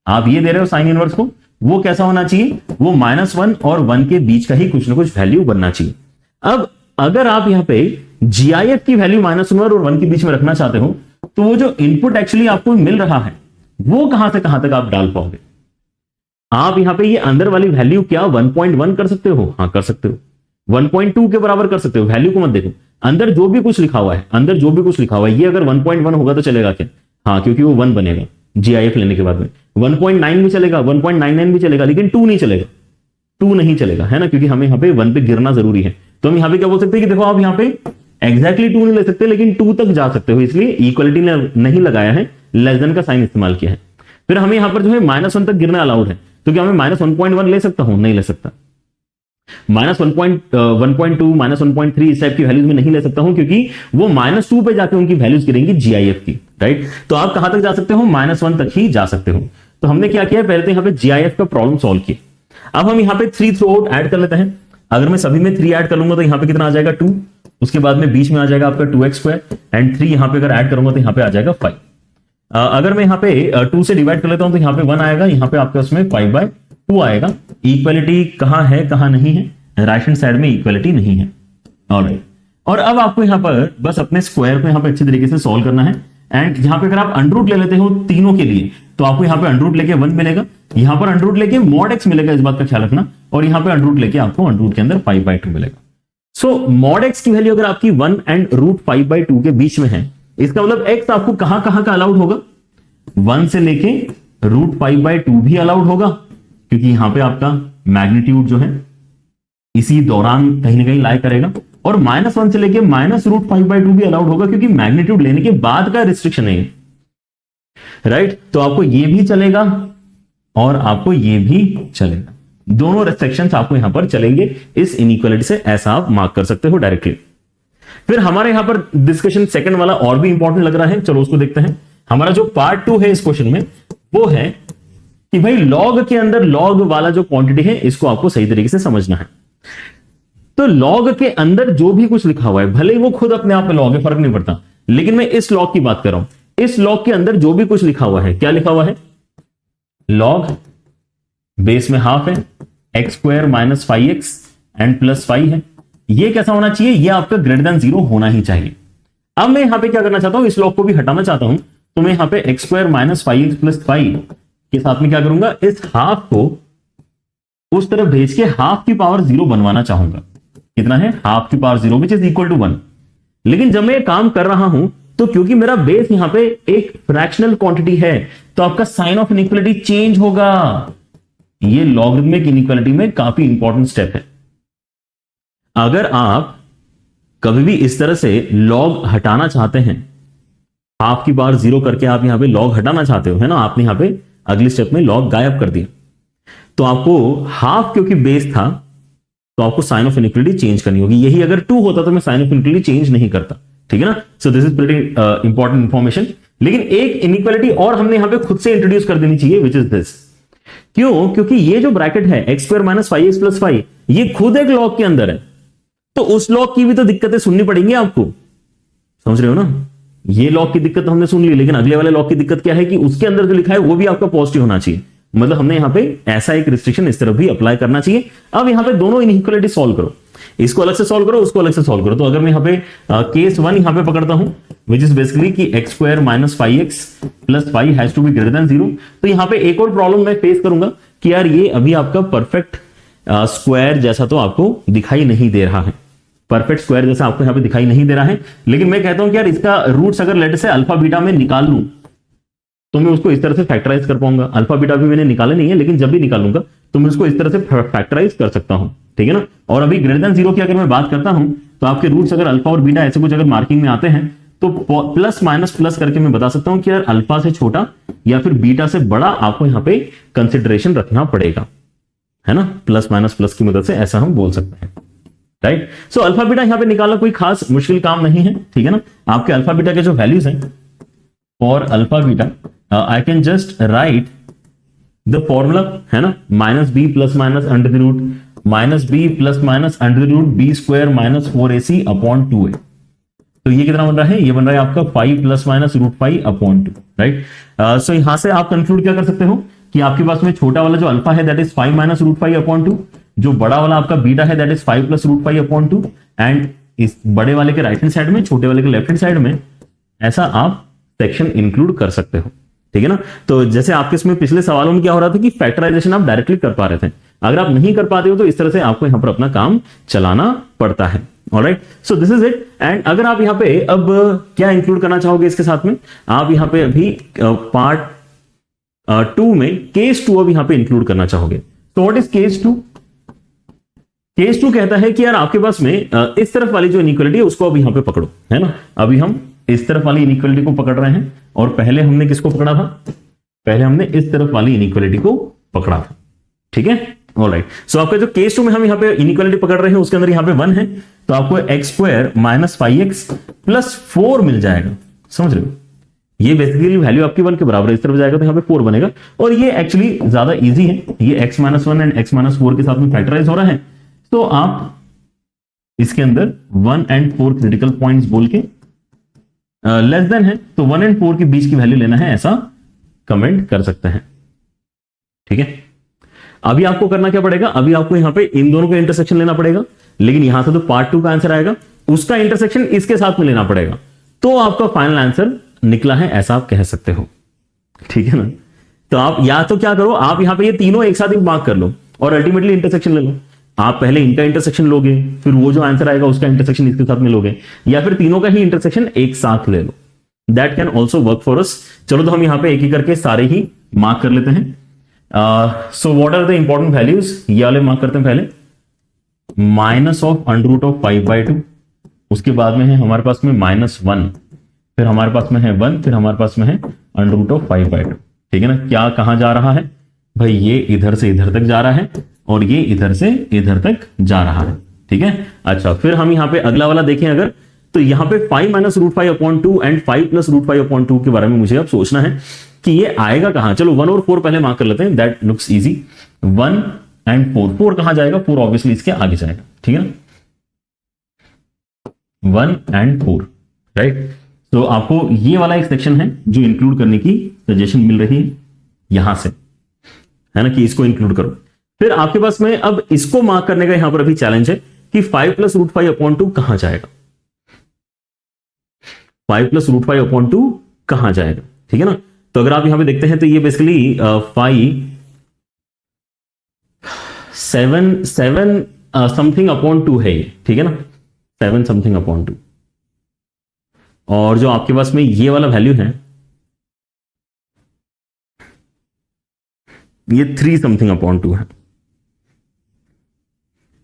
आप ये दे रहे हो साइन इनवर्स को, वो कैसा होना चाहिए, वो -1 और 1 के बीच का ही कुछ ना कुछ वैल्यू बनना चाहिए। अब अगर आप यहां पे जीआईएफ की वैल्यू -1 और 1 के बीच में रखना चाहते हो, तो वो जो इनपुट एक्चुअली आपको मिल रहा है वो कहां से कहां तक आप डाल पाओगे। आप यहां पे ये अंदर वाली वैल्यू क्या 1.1 कर सकते हो, हाँ कर सकते हो, 1.2 के बराबर कर सकते हो। वैल्यू को मत देखो, अंदर जो भी कुछ लिखा हुआ है, अंदर जो भी कुछ लिखा हुआ है, ये अगर 1.1 होगा तो चलेगा क्या, हाँ, क्योंकि वो 1 बनेगा जीआईएफ लेने के बाद में। 1.9 भी चलेगा, 1.99 भी चलेगा, लेकिन 2 नहीं चलेगा, 2 नहीं चलेगा, है ना, क्योंकि हमें यहां पे 1 पे गिरना जरूरी है। तो हम यहां पे क्या बोल सकते हैं कि देखो आप यहां पे एग्जैक्टली 2 नहीं ले सकते, लेकिन 2 तक जा सकते हो, इसलिए इक्वलिटी ने नहीं लगाया है, लेस देन का साइन इस्तेमाल किया है। फिर हमें यहां पर जो है -1 तक गिरना अलाउड है, तो क्या मैं -1.1 ले सकता हूं, नहीं ले सकता। -1.2 -1.3 इस टाइप की वैल्यूज में नहीं ले सकता हूं, क्योंकि वो -2 पे जाके उनकी वैल्यूज गिरेंगी जीआईएफ की, राइट। तो आप कहां तक जा सकते हो, -1 तक ही जा सकते हो। तो हमने क्या किया, पहले तो यहां पे जीआईएफ का प्रॉब्लम सॉल्व किया। अब हम यहां पे 3 थ्रू आउट ऐड कर लेते हैं। अगर मैं सभी में 3 ऐड कर लूंगा तो यहां पे कितना आ जाएगा 2, उसके बाद में बीच में आ जाएगा आपका 2x² एंड 3 यहां पे अगर ऐड करूंगा तो यहां पे आ जाएगा 5। अगर मैं यहां पे 2 से डिवाइड कर लेता हूं तो यहां पे 1 आएगा, यहां पे आपके उसमें 5/2 आएगा। इक्वालिटी कहां है कहां नहीं है, राइट हैंड साइड में इक्वालिटी नहीं है, ऑलराइट। और अब आपको यहां पर बस अपने स्क्वायर को यहां पे अच्छे तरीके से सॉल्व करना है, एंड यहां पे अगर आप अंडर ले लेते हो तीनों के लिए तो आपको यहां पे अंडर लेके 1 मिलेगा, यहां पर अंडर लेके mod x मिलेगा, इस बात का ख्याल रखना, और यहां पे अंडर लेके आपको अंडर के अंदर 5/2 मिलेगा। सो mod x की वैल्यू अगर आपकी 1 एंड √5/2 के बीच में है, इसका मतलब x आपको कहां कहां का अलाउड होगा, 1 से लेके √5/2 भी अलाउड होगा, क्योंकि यहां पे आपका मैग्नीट्यूड जो है इसी दौरान कहीं ना कहीं लाई करेगा, और -1 से लेके -√5/2 भी अलाउड होगा, क्योंकि मैग्नीट्यूड लेने के बाद का रिस्ट्रिक्शन है, राइट। तो आपको ये भी चलेगा और आपको ये भी चलेगा, दोनों रेस्ट्रिक्शंस आपको यहां पर चलेंगे इस इनइक्वालिटी से, ऐसा आप मार्क कर सकते हो डायरेक्टली। फिर हमारे यहां पर डिस्कशन सेकंड वाला और भी इंपॉर्टेंट लग रहा है, चलो उसको देखते हैं। हमारा जो पार्ट 2 है इस क्वेश्चन में वो है कि भाई लॉग के अंदर लॉग वाला जो क्वांटिटी है इसको आपको सही तरीके से समझना है। तो लॉग के अंदर जो भी कुछ लिखा हुआ है, भले ही वो खुद अपने आप में लॉग है, फर्क नहीं पड़ता, लेकिन मैं इस लॉग की बात कर रहा हूं। इस लॉग के अंदर जो भी कुछ लिखा हुआ है, क्या लिखा हुआ है, लॉग बेस में हाफ है, x² - 5x एंड +5 है। ये कैसा होना चाहिए, ये आपका >0 होना ही चाहिए। अब मैं यहां पे क्या करना चाहता हूं, इस लॉग को भी हटाना चाहता हूं, तो मैं यहां पे x² - 5x + 5 के साथ में क्या करूंगा, इस हाफ को उस तरफ भेज के हाफ की पावर 0 बनवाना चाहूंगा। कितना है, हाफ की power 0 which is equal to 1। लेकिन जब मैं काम कर रहा हूं तो क्योंकि मेरा बेस यहां पे एक फ्रैक्शनल क्वांटिटी है, तो आपका साइन ऑफ इनइक्वालिटी चेंज होगा। ये लॉगरिथमिक इनइक्वालिटी में काफी इंपॉर्टेंट स्टेप है। अगर आप कभी भी इस तरह से लॉग हटाना चाहते हैं, हाफ की पावर 0 करके आप यहां पे लॉग हटाना चाहते हो, है ना, आपने यहां पे अगले स्टेप में लॉग गायब कर दिया, तो आपको हाफ क्योंकि बेस था तो आपको साइन ऑफ इनइक्वालिटी चेंज करनी होगी। यही अगर 2 होता तो मैं साइन ऑफ इनइक्वालिटी चेंज नहीं करता, ठीक है ना। So this is pretty important information. लेकिन एक इनइक्वालिटी और हमने यहां पे खुद से इंट्रोड्यूस कर देनी चाहिए, विच इज दिस। क्यों, क्योंकि ये जो ब्रैकेट है x² - 5x + 5 ये खुद एक लॉग के अंदर है, तो उस लॉग की भी तो दिक्कतें सुननी पड़ेंगी आपको, समझ रहे हो ना। ये लॉग की दिक्कत हमने सुन ली, लेकिन अगले वाले लॉग की दिक्कत क्या है कि उसके अंदर जो लिखा है वो भी आपका पॉजिटिव होना चाहिए। मतलब हमने यहाँ पे ऐसा एक रिस्ट्रिक्शन इस तरफ भी अप्लाई करना चाहिए। अब यहाँ पे दोनों इनइक्वालिटी सॉल्व करो, इसको अलग से सॉल्व करो, उसको अलग से सॉल्व करो। तो अगर मैं यहाँ पे केस 1 यहाँ पे पकड़ता हूं, विच इज बेसिकली कि X square minus 5x plus 5 has to be greater than 0, तो यहाँ पे एक और प्रॉब्लम मैं फेस करूंगा कि यार ये अभी आपका परफेक्ट स्क्वायर जैसा तो आपको दिखाई नहीं दे रहा है, परफेक्ट स्क्वायर जैसा आपको यहाँ पे दिखाई नहीं दे रहा है। लेकिन मैं कहता हूं कि यार इसका रूट्स अगर लेट से अल्फा बीटा में निकाल लूं तो मैं उसको इस तरह से फैक्टराइज कर पाऊंगा। अल्फा बीटा भी मैंने निकाले नहीं है, लेकिन जब भी निकालूंगा तो मैं उसको इस तरह से फैक्टराइज कर सकता हूं, ठीक है ना। और अभी ग्रेटर देन 0 की अगर मैं बात करता हूं तो आपके रूट्स अगर अल्फा और बीटा ऐसे कुछ अगर मार्किंग में आते हैं तो प्लस माइनस प्लस करके मैं बता सकता हूं कि यार अल्फा से छोटा या फिर बीटा से बड़ा आपको यहाँ पे कंसिडरेशन रखना पड़ेगा, है ना। प्लस माइनस प्लस की मदद से ऐसा हम बोल सकते हैं, राइट। सो अल्फा बीटा यहाँ पे निकालना कोई खास मुश्किल काम नहीं है, ठीक है ना। आपके अल्फा बीटा के जो वैल्यूज हैं for alpha beta I can just write the formula, है ना, minus B plus minus under the root minus B plus minus under the root B square minus 4ac upon 2a। तो ये कितना बन रहा है, ये बन रहा है आपका 5 plus minus root 5 upon 2, right. So यहां से आप कंक्लूड क्या कर सकते हो कि आपके पास में छोटा वाला जो अल्फा है that is 5 minus root 5 upon 2, जो बड़ा वाला आपका बीटा है that is 5 plus root 5 upon 2, and इस बड़े वाले के राइट हैंड साइड में छोटे वाले के लेफ्ट हैंड साइड में ऐसा आप सेक्शन इंक्लूड कर सकते हो, ठीक है ना। तो जैसे आपके इसमें पिछले सवालों में क्या हो रहा था कि फैक्टराइजेशन आप डायरेक्टली कर पा रहे थे, अगर आप नहीं कर पाते हो तो इस तरह से आपको यहां पर अपना काम चलाना पड़ता है। Alright, so this is it. And अगर आप यहां पे अब क्या इंक्लूड करना चाहोगे इसके साथ में, आप यहां पे अभी पार्ट 2 में केस 2 अब यहां पे इंक्लूड करना चाहोगे। तो व्हाट इज केस 2? केस 2 कहता है कि यार आपके पास में इस तरफ वाली जो इनइक्वालिटी है उसको अब यहां पे पकड़ो, है ना। अभी हम इस तरफ वाली इनइक्वालिटी को पकड़ रहे हैं और पहले हमने किसको पकड़ा था, पहले हमने इस तरफ वाली इनइक्वालिटी को पकड़ा था, ठीक है। ऑलराइट, सो आपका जो केस 2 में हम यहां पे इनइक्वालिटी पकड़ रहे हैं उसके अंदर यहां पे 1 है, तो आपको x square minus 5x plus 4 मिल जाएगा, समझ रहे हो। ये बेसिकली वैल्यू आपकी 1 के बराबर है, इस तरफ जाएगा तो यहां पे 4 बनेगा, और ये एक्चुअली ज्यादा इजी है, ये x minus 1 and x minus 4 के साथ में फैक्टराइज हो रहा है। तो आप इसके अंदर 1 एंड 4 क्रिटिकल पॉइंट्स बोल के लेस देन है तो 1 एंड 4 के बीच की वैल्यू लेना है, ऐसा कमेंट कर सकते हैं, ठीक है। अभी आपको करना क्या पड़ेगा, अभी आपको यहां पे इन दोनों का इंटरसेक्शन लेना पड़ेगा, लेकिन यहां से तो पार्ट 2 का आंसर आएगा, उसका इंटरसेक्शन इसके साथ में लेना पड़ेगा, तो आपका फाइनल आंसर निकला है, ऐसा आप कह सकते हो, ठीक है ना। तो आप या तो क्या करो, आप यहां पे ये तीनों एक साथ ही मार्क कर लो और अल्टीमेटली इंटरसेक्शन ले लो। आप पहले इनका इंटरसेक्शन लोगे, फिर वो जो आंसर आएगा उसका इंटरसेक्शन इसके साथ में लोगे, या फिर तीनों का ही इंटरसेक्शन एक साथ ले लो, that can also work for us. चलो तो हम यहां पे एक ही करके सारे ही मार्क कर लेते हैं। So what are the important values, ये वाले मार्क करते हैं पहले, minus of under root of 5/2, उसके बाद में है हमारे पास में -1, फिर हमारे पास में है 1, फिर हमारे पास में है अंडर रूट ऑफ 5/2, ठीक है ना। क्या कहां जा रहा है भाई, ये इधर से इधर तक जा रहा है और ये इधर से इधर तक जा रहा है, ठीक है। अच्छा, फिर हम यहां पे अगला वाला देखें अगर, तो यहां पे 5 minus root 5 upon 2 and 5 plus root 5 upon 2 के बारे में मुझे अब सोचना है कि ये आएगा कहां। चलो 1 और 4 पहले मार्क कर लेते हैं, दैट लुक्स इजी। 1 एंड 4 कहां जाएगा, 4 ऑब्वियसली इसके आगे जाएगा, ठीक है ना, 1 एंड 4, राइट। तो आपको ये वाला एक सेक्शन है जो इंक्लूड करने की सजेशन मिल रही है यहां से, है ना, कि इसको इंक्लूड करो। फिर आपके पास में अब इसको मार्क करने का यहां पर अभी चैलेंज है कि 5 प्लस रूट 5 अपॉन 2 कहां जाएगा, 5 प्लस रूट 5 अपॉन 2 कहां जाएगा, ठीक है ना। तो अगर आप यहां पे देखते हैं तो ये बेसिकली 7 समथिंग अपॉन 2 है ये, ठीक है ना, 7 समथिंग अपॉन 2, और जो आपके पास में ये वाला वैल्यू है ये 3 समथिंग अपॉन 2 है।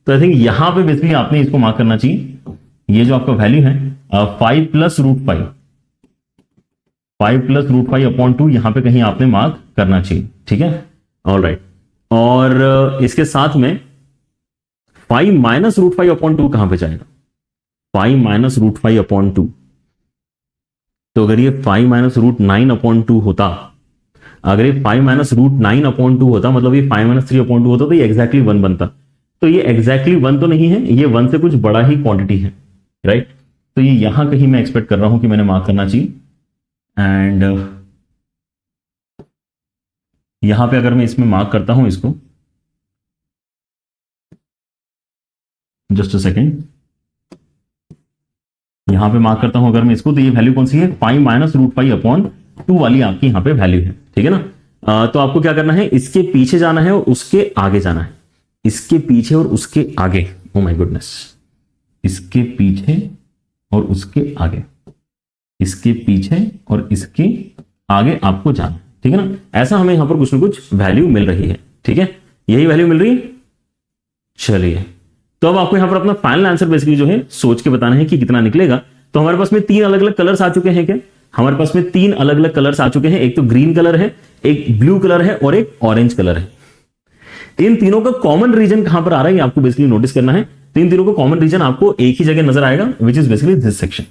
तो आई थिंक यहां पे बेसिकली आपने इसको मार्क करना चाहिए, ये जो आपका वैल्यू है 5 प्लस रूट 5 अपॉन 2 यहां पे कहीं आपने मार्क करना चाहिए, ठीक है। ऑलराइट, और इसके साथ में 5 माइनस रूट 5 अपॉन 2 कहां पे जाएगा, 5 माइनस रूट 5 अपॉन 2, तो अगर ये 5 माइनस रूट 9 अपॉन 2 होता, अगर ये 5 माइनस रूट 9 अपॉन 2 होता, मतलब ये 5 माइनस 3 अपॉन 2 होता तो ये एग्जैक्टली 1 बनता। तो ये एग्जैक्टली 1 तो नहीं है, ये 1 से कुछ बड़ा ही क्वांटिटी है, राइट। तो ये यहां कहीं मैं एक्सपेक्ट कर रहा हूं कि मैंने मार्क करना चाहिए, एंड यहां पे अगर मैं इसमें मार्क करता हूं इसको, जस्ट अ सेकेंड, यहां पे मार्क करता हूं अगर मैं इसको, तो ये वैल्यू कौन सी है, 5 माइनस रूट 5 अपॉन 2 वाली आपकी यहां पे वैल्यू है, ठीक है ना। तो आपको क्या करना है, इसके पीछे जाना है और उसके आगे जाना है, इसके पीछे और उसके आगे, ओ माय गुडनेस, इसके पीछे और उसके आगे, इसके पीछे और इसके आगे आपको जाना, ठीक है ना। ऐसा हमें यहां पर कुछ ना कुछ वैल्यू मिल रही है, ठीक है, यही वैल्यू मिल रही है। चलिए, तो अब आपको यहां पर अपना फाइनल आंसर बेसिकली जो है सोच के बताना है कि कितना निकलेगा। तो हमारे पास में 3 अलग अलग कलर्स आ चुके हैं, क्या हमारे पास में 3 अलग अलग कलर्स आ चुके हैं, एक तो ग्रीन कलर है, एक ब्लू कलर है और एक ऑरेंज कलर है। इन तीनों का कॉमन रीजन कहां पर आ रहा है आपको बेसिकली नोटिस करना है। तो इन तीनों का कॉमन रीजन आपको एक ही जगह नजर आएगा, विच इज बेसिकली दिस सेक्शन।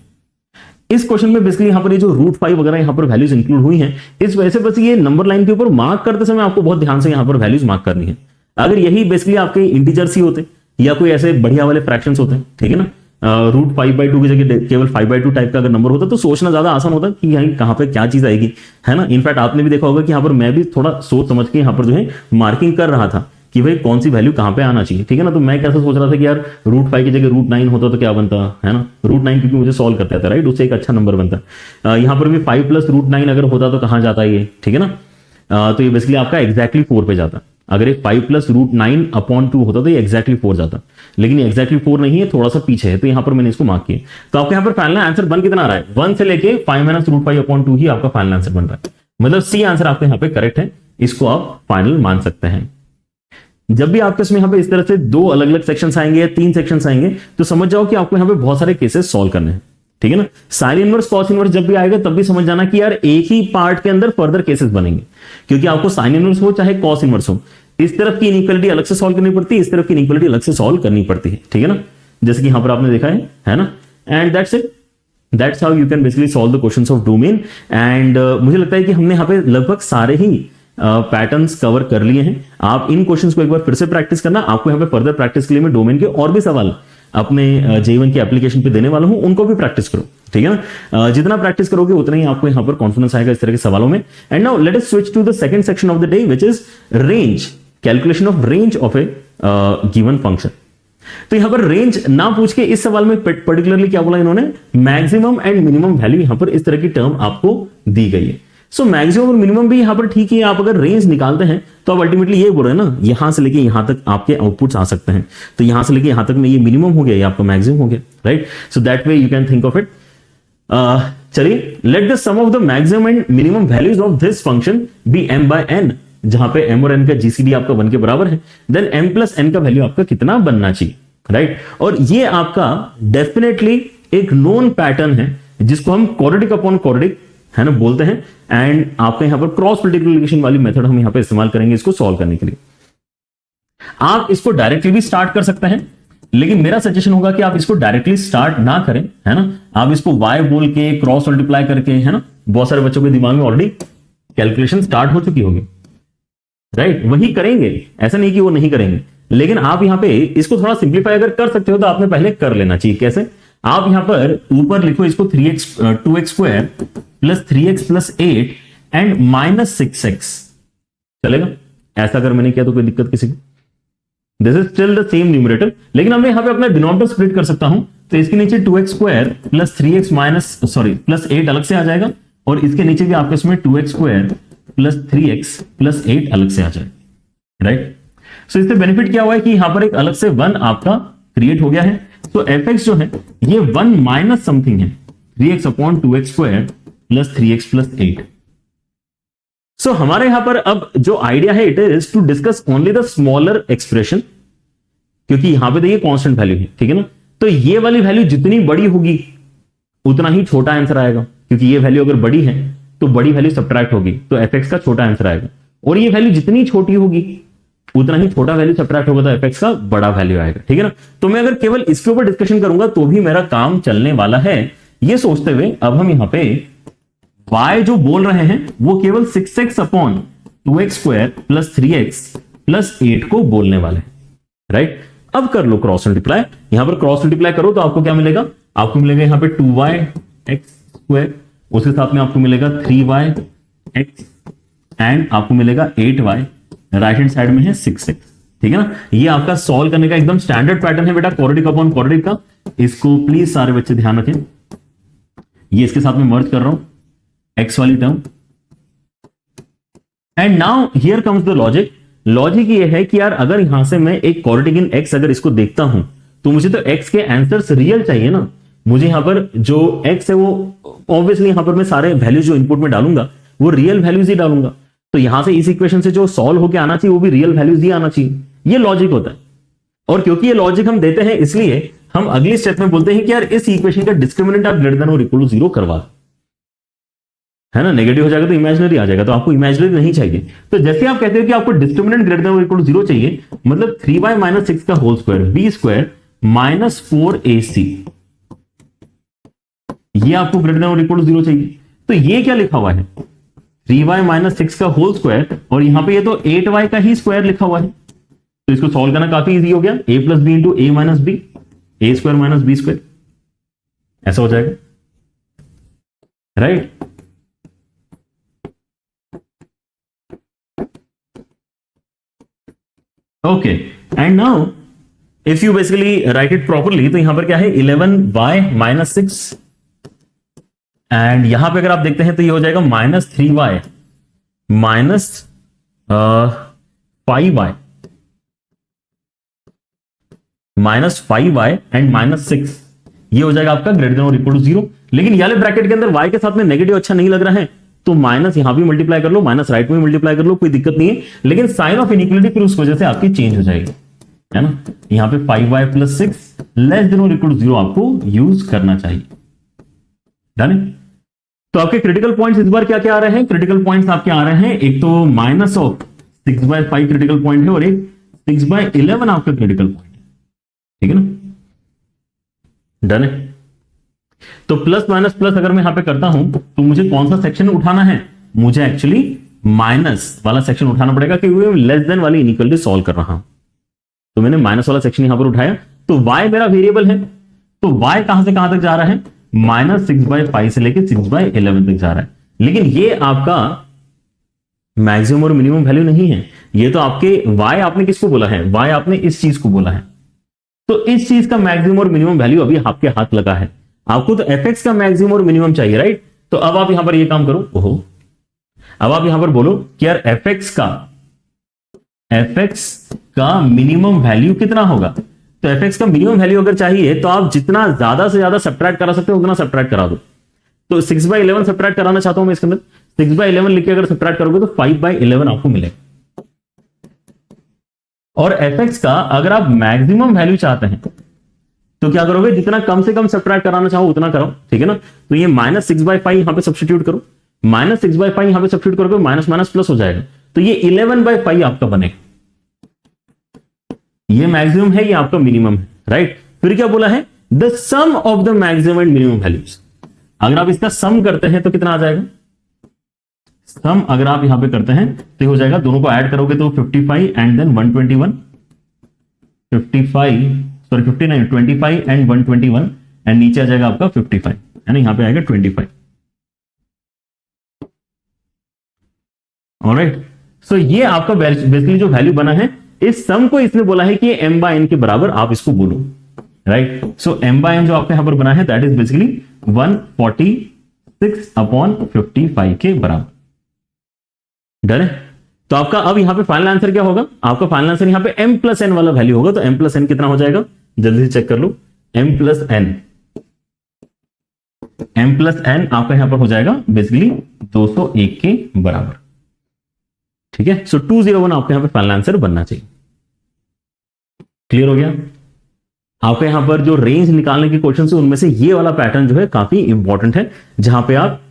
इस क्वेश्चन में बेसिकली यहां पर ये जो रूट 5 वगैरह यहां पर वैल्यूज इंक्लूड हुई हैं, इस वजह से बस ये नंबर लाइन के ऊपर मार्क करते समय आपको बहुत ध्यान से यहां पर वैल्यूज मार्क करनी है। अगर यही बेसिकली आपके इंटीजर्स ही होते या कोई ऐसे बढ़िया वाले फ्रैक्शंस होते हैं, ठीक है ना, रूट 5/2 की जगह केवल 5/2 टाइप का अगर नंबर होता तो सोचना ज्यादा आसान होता कि यहाँ कहां पे क्या चीज आएगी, है ना। इनफैक्ट आपने भी देखा होगा कि यहाँ पर मैं भी थोड़ा सोच समझ के यहाँ पर जो है मार्किंग कर रहा था कि भाई कौन सी वैल्यू कहां पे आना चाहिए, ठीक है ना। तो मैं कैसे सोच रहा था कि यार रूट 5 की जगह रूट 9 होता तो क्या बनता, है ना, रूट 9 क्योंकि मुझे सॉल्व करते आता, राइट, उससे एक अच्छा नंबर बनता। यहाँ पर भी 5 प्लस रूट 9 अगर होता तो कहां जाता ये, ठीक है ना। तो ये बेसिकली आपका एग्जैक्टली 4 पे जाता। अगर ये 5 प्लस रूट 9 अपॉन 2 होता तो ये एग्जैक्टली 4 जाता, लेकिन ये एग्जैक्टली 4 नहीं है, थोड़ा सा पीछे है, तो यहां पर मैंने इसको मार्क किया। तो आपके यहां पर फाइनल आंसर बन कितना आ रहा है, 1 से लेके 5 माइनस रूट 5 अपॉन 2 ही आपका फाइनल आंसर बन रहा है। मतलब सी आंसर आपके यहां पे करेक्ट है, इसको आप फाइनल मान सकते हैं। जब भी आपके इसमें यहां पे इस तरह से 2 अलग अलग सेक्शंस आएंगे या 3 सेक्शंस आएंगे, तो समझ जाओ कि आपको यहां पे बहुत सारे केसेस सॉल्व करने हैं, ठीक है ना। साइन इनवर्स कॉस इनवर्स जब भी आएगा तब भी समझ जाना कि यार एक ही पार्ट के अंदर फर्दर केसेस बनेंगे, क्योंकि आपको साइन इनवर्स हो चाहे कॉस इनवर्स हो, इस तरफ की इनइक्वालिटी अलग से सॉल्व करनी पड़ती है, इस तरफ की इनइक्वालिटी अलग से सॉल्व करनी पड़ती है, ठीक है ना, जैसे कि यहां पर आपने देखा है ना। And that's it, that's how you can basically solve the questions of domain. And मुझे लगता है कि हमने यहां पे लगभग सारे ही पैटर्न्स कवर कर लिए हैं। आप इन क्वेश्चंस को एक बार फिर से प्रैक्टिस करना। आपको यहां पे फर्दर प्रैक्टिस के लिए मैं डोमेन के और भी सवाल अपने J1 की एप्लीकेशन पे देने वाला हूं, उनको भी प्रैक्टिस करो, ठीक है ना। जितना प्रैक्टिस करोगे उतना ही आपको यहां पर कॉन्फिडेंस आएगा इस तरह के सवालों में। And now let us switch to the second section of the day, which is range, calculation of range of a given function. तो यहां पर रेंज ना पूछ के इस सवाल में पर्टिकुलरली क्या बोला इन्होंने, मैक्सिमम एंड मिनिमम वैल्यू यहां पर इस तरह की टर्म आपको दी गई है। सो मैक्सिमम और मिनिमम भी यहां पर ठीक है, आप अगर रेंज निकालते हैं तो आप अल्टीमेटली ये बोल रहे हैं ना, यहां से लेके यहां तक आपके आउटपुट्स आ सकते हैं, तो यहां से लेके यहां तक में ये मिनिमम हो गया, ये आपका मैक्सिमम हो गया, right. So that way you can think of it. चलिए, let the sum of the maximum and minimum values of this function be m by n, जहां पे m और n का जीसीडी आपका 1 के बराबर है, देन m प्लस n का वैल्यू आपका कितना बनना चाहिए, राइट। और ये आपका डेफिनेटली एक नोन पैटर्न है जिसको हम क्वाड्रेटिक अपॉन क्वाड्रेटिक, है ना, बोलते हैं। एंड आपके यहां पर क्रॉस मल्टीप्लिकेशन वाली मेथड हम यहां पे इस्तेमाल करेंगे इसको सॉल्व करने के लिए। आप इसको डायरेक्टली भी स्टार्ट कर सकते हैं, लेकिन मेरा सजेशन होगा कि आप इसको डायरेक्टली स्टार्ट ना करें, है ना। आप इसको y बोल के क्रॉस मल्टीप्लाई करके, है ना, बहुत सारे बच्चों के दिमाग में ऑलरेडी कैलकुलेशन स्टार्ट हो चुकी होगी, राइट, वही करेंगे, ऐसा नहीं कि वो नहीं करेंगे, लेकिन आप यहां पे इसको थोड़ा सिंप्लीफाई अगर कर सकते हो तो आपने पहले कर लेना चाहिए। कैसे, आप यहां पर ऊपर लिखो इसको 2x square plus 3x plus 8 and minus 6x, चलेगा। ऐसा अगर मैंने किया तो कोई दिक्कत किसी को, this is still the same numerator, लेकिन हमने यहां पे अपना डिनोमिनेटर स्प्लिट कर सकता हूं, तो इसके नीचे 2x square plus 3x plus 8 अलग से आ जाएगा, और इसके नीचे भी आपके इसमें 2x square plus 3x plus 8 अलग से आ जाएगा, राइट। सो इससे बेनिफिट क्या हुआ है कि यहां पर एक अलग से 1 आपका क्रिएट हो गया है। तो fx जो है ये 1 माइनस समथिंग है, 3x upon 2x square plus 3x plus 8। So हमारे यहां पर अब जो आइडिया है it is to discuss only the smaller expression, क्योंकि यहां पे देखिए कांस्टेंट वैल्यू है, ठीक है ना। तो ये वाली वैल्यू जितनी बड़ी होगी उतना ही छोटा आंसर आएगा, क्योंकि ये वैल्यू अगर बड़ी है तो बड़ी वैल्यू सब्ट्रैक्ट होगी, तो fx का छोटा आंसर आएगा, और ये वैल्यू जितनी छोटी होगी उतना ही छोटा वैल्यू सब्ट्रैक्ट होगा, तो fx का बड़ा वैल्यू आएगा, ठीक है ना। तो मैं अगर केवल इसके ऊपर डिस्कशन करूंगा तो भी मेरा काम चलने वाला है। ये सोचते हुए अब हम यहां पे y जो बोल रहे हैं वो केवल 6x upon 2x square plus 3x plus 8 को बोलने वाले हैं, राइट। अब कर लो क्रॉस मल्टीप्लाई, यहां पर क्रॉस मल्टीप्लाई करो तो आपको क्या मिलेगा, आपको मिलेगा यहां पे 2y x स्क्वायर, उसके साथ में आपको मिलेगा 3y x एंड आपको मिलेगा 8y, राइट हैंड साइड में है 6x, ठीक है ना। ये आपका सॉल्व करने का एकदम स्टैंडर्ड पैटर्न है बेटा, क्वाड्रेटिक अपॉन क्वाड्रेटिक का। इसको प्लीज सारे बच्चे ध्यान रखें, ये इसके साथ में मर्ज कर रहा हूं x वाली term. And now here comes the logic. Logic ये है कि यार अगर यहां से मैं एक क्वाड्रेटिक इन x अगर इसको देखता हूं तो मुझे तो x के आंसर्स रियल चाहिए ना। मुझे यहां पर जो x है वो ऑब्वियसली यहां पर मैं सारे वैल्यूज जो इनपुट में डालूंगा वो रियल वैल्यूज ही डालूंगा, तो यहां से इस इक्वेशन से जो सॉल्व होकर आना चाहिए वो भी रियल वैल्यूज ही आना चाहिए। ये लॉजिक होता है, और क्योंकि ये लॉजिक हम देते हैं इसलिए हम अगली स्टेप में बोलते हैं कि यार इस इक्वेशन का डिस्क्रिमिनेंट आप ग्रेटर देन और इक्वल टू 0 करवा दो, है ना। नेगेटिव हो जाएगा तो इमेजिनरी आ जाएगा, तो आपको इमेजिनरी नहीं चाहिए। तो जैसे आप कहते हो कि आपको डिस्क्रिमिनेंट ग्रेटर देन और इक्वल टू 0 चाहिए, मतलब 3y माइनस 6 का whole square b square minus 4ac, ये आपको ग्रेटर देन और इक्वल टू 0 चाहिए। तो ये क्या लिखा हुआ है, 3y माइनस 6 का होल स्क्वायर, और यहां पे ये तो 8y का ही स्क्वायर लिखा हुआ है, तो इसको सॉल्व करना काफी इजी हो गया। a plus B into A minus B, A square minus B square, ऐसा हो जाएगा, right. Okay, and now if you basically write it properly, तो यहां पर क्या है 11y माइनस 6, एंड यहां पे अगर आप देखते हैं तो ये हो जाएगा minus 3y minus 5y, minus 5y and minus 6, ये हो जाएगा आपका ग्रेटर देन और इक्वल टू 0। लेकिन ये वाले ब्रैकेट के अंदर y के साथ में नेगेटिव अच्छा नहीं लग रहा है, तो माइनस यहां भी मल्टीप्लाई कर लो, माइनस राइट में मल्टीप्लाई कर लो, कोई दिक्कत नहीं है। लेकिन साइन ऑफ इनइक्वालिटी फिर उस वजह से आपकी चेंज हो जाएगी, है ना। यहां पे 5y प्लस 6 लेस देन और इक्वल टू 0 आपको यूज करना चाहिए, डन है। तो आपके क्रिटिकल पॉइंट्स इस बार क्या क्या आ रहे हैं, क्रिटिकल पॉइंट्स आपके आ रहे हैं, एक तो माइनस ऑफ 6/5 क्रिटिकल पॉइंट है, और एक 6/11 आपका क्रिटिकल पॉइंट है, ठीक है ना, डन है। तो प्लस माइनस प्लस अगर मैं यहां पे करता हूं तो मुझे कौन सा सेक्शन उठाना है, मुझे एक्चुअली माइनस वाला सेक्शन उठाना पड़ेगा, क्योंकि मैं लेस देन वाली इनइक्वालिटी सॉल्व कर रहा हूं। तो मैंने माइनस वाला सेक्शन यहां पर उठाया, तो y मेरा वेरिएबल है, तो y कहां से कहां तक जा रहा है, माइनस 6/5 से लेके 6/11 तक जा रहा है। लेकिन ये आपका मैक्सिमम और मिनिमम वैल्यू नहीं है, ये तो आपके y आपने किसको बोला है, y आपने इस चीज को बोला है, तो इस चीज का मैक्सिमम और मिनिमम वैल्यू अभी आपके हाथ लगा है। आपको तो fx का मैक्सिमम और मिनिमम चाहिए, राइट। तो अब आप यहां पर ये काम करो, ओहो, अब आप यहां पर बोलो कि यार fx का मिनिमम वैल्यू कितना होगा। तो fx का मिनिमम वैल्यू अगर चाहिए तो आप जितना ज्यादा से ज्यादा सब्ट्रैक्ट करा सकते हो उतना सब्ट्रैक्ट करा दो। तो 6/11 सब्ट्रैक्ट कराना चाहता हूं मैं इसके अंदर, 6/11 लिख के अगर सब्ट्रैक्ट करोगे तो 5/11 आपको मिलेगा। और fx का अगर आप मैक्सिमम वैल्यू चाहते हैं तो क्या करोगे, जितना कम से कम सब्ट्रैक्ट कराना चाहो उतना करो, ठीक है ना। तो ये माइनस 6/5 यहां पे सब्स्टिट्यूट करो, माइनस 6/5 यहां पे सब्स्टिट्यूट करोगे, माइनस माइनस प्लस हो जाएगा, तो ये 11/5 आपका बनेगा। ये मैक्सिमम है, ये आपका मिनिमम है, राइट। फिर क्या बोला है, the sum of the maximum and minimum values. अगर आप इसका सम करते हैं तो कितना आ जाएगा, सम अगर आप यहां पे करते हैं तो हो जाएगा, दोनों को ऐड करोगे तो 55 एंड देन 121, 25 एंड 121, एंड नीचे आ जाएगा आपका 55, है ना, यहां पे आएगा 25। ऑलराइट, सो ये आपका बेसिकली जो वैल्यू बना है, इस सम को इसने बोला है कि m/n के बराबर आप इसको बोलो, राइट। सो m/n जो आपका यहां पर बना है दैट इज बेसिकली 146/55 के बराबर, डन है। तो आपका अब यहां पे फाइनल आंसर क्या होगा, आपका फाइनल आंसर यहां पे m+n वाला वैल्यू होगा। तो m+n कितना हो जाएगा, जल्दी से चेक कर लो, m+n आपका यहां पर हो जाएगा बेसिकली 201 के बराबर, ठीक है। सो 201 आपके यहां पे फाइनल आंसर बनना चाहिए। क्लियर हो गया। आपके यहां पर जो रेंज निकालने के क्वेश्चन है उनमें से ये वाला पैटर्न जो है काफी इंपॉर्टेंट है, जहां पे आप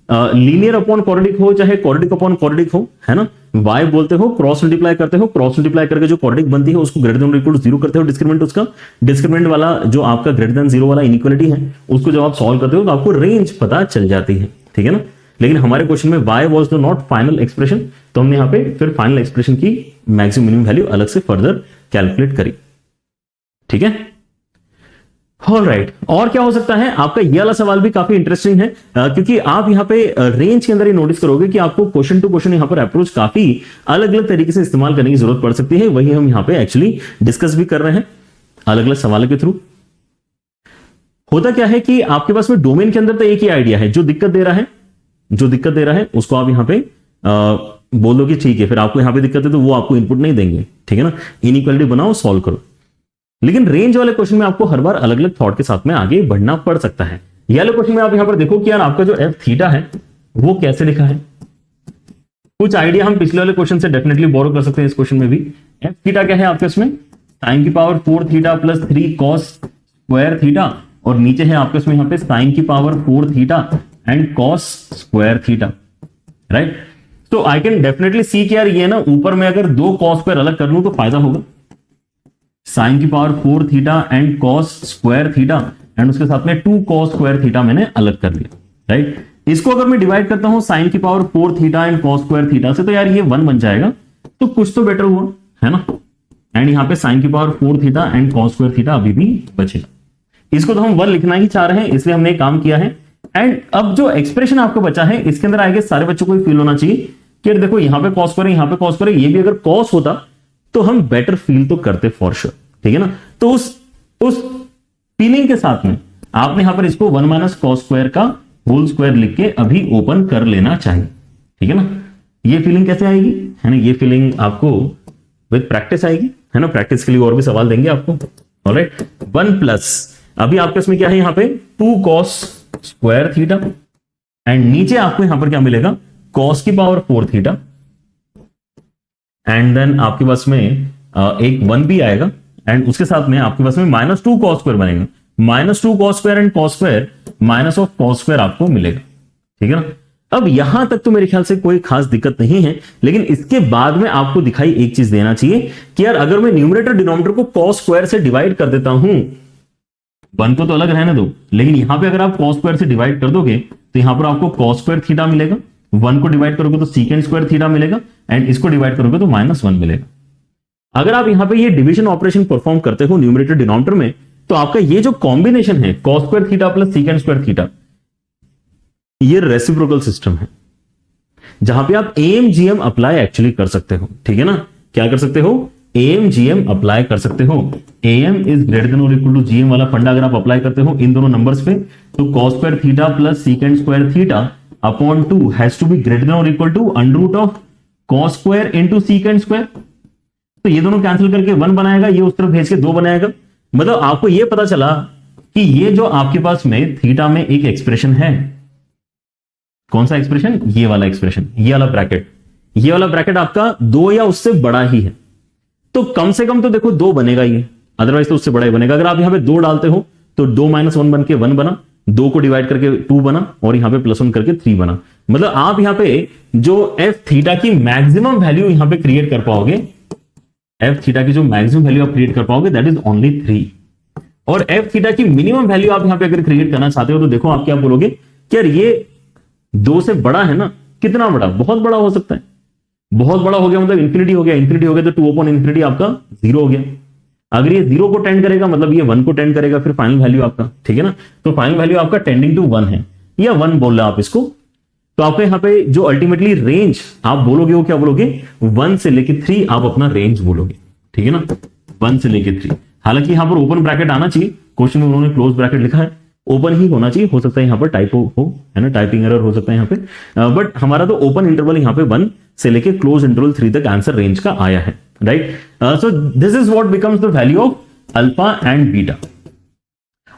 लीनियर अपॉन क्वाड्रेटिक हो चाहे क्वाड्रेटिक अपॉन क्वाड्रेटिक हो, है ना, y बोलते हो, क्रॉस मल्टीप्लाई करते हो, क्रॉस मल्टीप्लाई करके जो क्वाड्रेटिक बनती है उसको ग्रेटर देन और इक्वल टू 0 करते हो, डिस्क्रिमिनेंट उसका, डिस्क्रिमिनेंट वाला जो आपका ग्रेटर देन 0 वाला इनइक्वालिटी है उसको जब आप सॉल्व करते हो तो आपको रेंज पता चल जाती है, ठीक है ना। लेकिन हमारे क्वेश्चन में y was the not final expression, तो हमने यहां पे फिर फाइनल एक्सप्रेशन की मैक्सिमम मिनिमम वैल्यू अलग से फर्दर कैलकुलेट करी, ठीक है। ऑलराइट, और क्या हो सकता है? आपका ये वाला सवाल भी काफी इंटरेस्टिंग है, क्योंकि आप यहाँ पे रेंज के अंदर ही नोटिस करोगे कि आपको क्वेश्चन टू क्वेश्चन यहाँ पर अप्रोच काफी अलग अलग तरीके से इस्तेमाल करने की जरूरत पड़ सकती है। वही हम यहाँ पे एक्चुअली डिस्कस भी कर रहे हैं अलग अलग सवालों के थ्रू। होता क्या है कि आपके पास में डोमेन के अंदर तो एक ही आइडिया है, जो दिक्कत दे रहा है उसको आप यहाँ पे बोल दो कि ठीक है, फिर आपको यहाँ पे दिक्कत है तो वो आपको इनपुट नहीं देंगे, ठीक है ना। इनइक्वालिटी बनाओ, सॉल्व करो। लेकिन रेंज वाले क्वेश्चन में आपको हर बार अलग अलग थॉट के साथ में आगे बढ़ना पड़ सकता है। ये वाले क्वेश्चन में आप यहां पर देखो कि यार आपका जो एफ थीटा है वो कैसे लिखा है। कुछ आइडिया हम पिछले वाले क्वेश्चन से डेफिनेटली बोरो कर सकते हैं। इस क्वेश्चन में भी एफ थीटा क्या है आपके इसमें, साइन की power 4 theta plus 3 cos square theta, और नीचे है आपके इसमें यहाँ पे साइन की power 4 theta and cos square theta, right. तो आई कैन डेफिनेटली सी कि यार ये ना ऊपर में अगर दो कॉस स्क्वायर अलग कर लूं तो फायदा होगा। साइन की power 4 theta and cos square theta, and उसके साथ में 2 कॉस स्क्वायर थीटा मैंने अलग कर लिया, राइट। इसको अगर मैं डिवाइड करता हूं साइन की power 4 theta and cos square theta से, तो यार ये 1 बन जाएगा, तो कुछ तो बेटर हुआ है ना। एंड यहां पे साइन की power 4 theta and cos square theta अभी भी बचेगा। इसको तो हम 1 लिखना ही चाह रहे हैं, इसलिए हमने काम किया है। एंड अब जो एक्सप्रेशन आपको बचा है इसके अंदर आएगा, सारे बच्चों को फील होना चाहिए कि देखो यहां पे कॉस स्क्वायर, यहां पे कॉस स्क्वायर, ये भी अगर कॉस होता तो हम बेटर फील तो करते फॉर श्योर, ठीक है ना। तो उस फीलिंग के साथ में आपने यहां पर इसको 1 माइनस कॉस स्क्वायर का होल स्क्वायर लिख के अभी ओपन कर लेना चाहिए, ठीक है ना। ये फीलिंग कैसे आएगी, है ना, ये फीलिंग आपको विद प्रैक्टिस आएगी, है ना। प्रैक्टिस के लिए और भी सवाल देंगे आपको, ऑलराइट। 1 प्लस अभी आपके इसमें क्या है, यहां पे 2 कॉस स्क्वायर थीटा, एंड नीचे आपको यहां पर क्या मिलेगा, कॉस की पावर 4 थीटा, एंड देन आपके पास में एक 1 भी आएगा, एंड उसके साथ में आपके पास में -2 कॉस स्क्वायर बनेगा। -2 cos square and cos square minus of cos square आपको मिलेगा, ठीक है ना। अब यहां तक तो मेरे ख्याल से कोई खास दिक्कत नहीं है, लेकिन इसके बाद में आपको दिखाई एक चीज देना चाहिए कि यार अगर मैं न्यूमरेटर डिनोमिनेटर को कॉस स्क्वायर से डिवाइड कर देता हूं, 1 को तो अलग रहने दो, लेकिन यहां पे अगर आप कॉस स्क्वायर से डिवाइड कर दोगे तो यहां पर आपको कॉस स्क्वायर थीटा मिलेगा, 1 को डिवाइड करोगे तो सीकेंड स्क्वायर थीटा मिलेगा, एंड इसको डिवाइड करोगे तो -1 मिलेगा। अगर आप यहां पे ये डिवीजन ऑपरेशन परफॉर्म करते हो न्यूमरेटर डिनोमिनेटर में, तो आपका ये जो कॉम्बिनेशन है cos square theta plus secant square theta, ये रेसिप्रोकल सिस्टम है, जहां पे आप एएम-जीएम अप्लाई एक्चुअली कर सकते हो, ठीक है ना। क्या कर सकते हो, एएम-जीएम अप्लाई कर सकते हो। एएम इज ग्रेटर देन और इक्वल टू जीएम वाला फंडा अगर आप अप्लाई करते हो इन दोनों नंबर्स पे, तो cos square theta plus secant square theta upon 2 has to be greater than और equal to under root of cos square into secant square. तो ये दोनों कैंसिल करके 1 बनाएगा, ये उस तरफ भेज के 2 बनाएगा। मतलब आपको ये पता चला कि ये जो आपके पास में थीटा में एक एक्सप्रेशन है, कौन सा एक्सप्रेशन, ये वाला एक्सप्रेशन, ये वाला ब्रैकेट, ये वाला ब्रैकेट आपका 2 या उससे बड़ा ही है, तो कम से कम तो देखो 2 बनेगा ये, अदरवाइज तो उससे बड़ा ही बनेगा। अगर आप यहां पे 2 डालते हो तो 2 - 1 बन के 1 बना, 2 को डिवाइड करके 2 बना, और यहां पे +1 करके 3 बना। मतलब आप यहां पे जो एफ थीटा की मैक्सिमम वैल्यू यहां पे क्रिएट कर पाओगे, एफ थीटा की जो मैक्सिमम वैल्यू आप क्रिएट कर पाओगे दैट इज ओनली 3। और एफ थीटा की मिनिमम वैल्यू आप यहां पे अगर क्रिएट करना चाहते हो तो देखो आप क्या बोलोगे कि यार ये 2 से बड़ा है ना, कितना बड़ा, बहुत बड़ा हो सकता है, बहुत बड़ा हो गया मतलब इंफिनिटी हो गया, इंफिनिटी हो गया तो 2/∞ आपका 0 हो गया। अगर ये 0 को टेंड करेगा मतलब ये 1 को टेंड करेगा, फिर फाइनल वैल्यू आपका, ठीक है ना। तो फाइनल वैल्यू आपका टेंडिंग टू 1 है, या 1 बोल रहे आप इसको, तो आपके यहां पे जो अल्टीमेटली रेंज आप बोलोगे वो क्या बोलोगे, 1 से लेके 3 आप अपना रेंज बोलोगे, ठीक है ना, 1 से लेके 3। हालांकि यहां पर ओपन ब्रैकेट आना चाहिए, क्वेश्चन में उन्होंने क्लोज ब्रैकेट लिखा है, ओपन ही होना चाहिए, हो सकता है यहां पर टाइपो हो, है ना, टाइपिंग एरर हो सकता है यहां पे, बट हमारा तो ओपन इंटरवल यहां पे 1 से लेके क्लोज इंटरवल 3 तक आंसर रेंज का आया है, right. So this is what becomes the value of alpha and beta.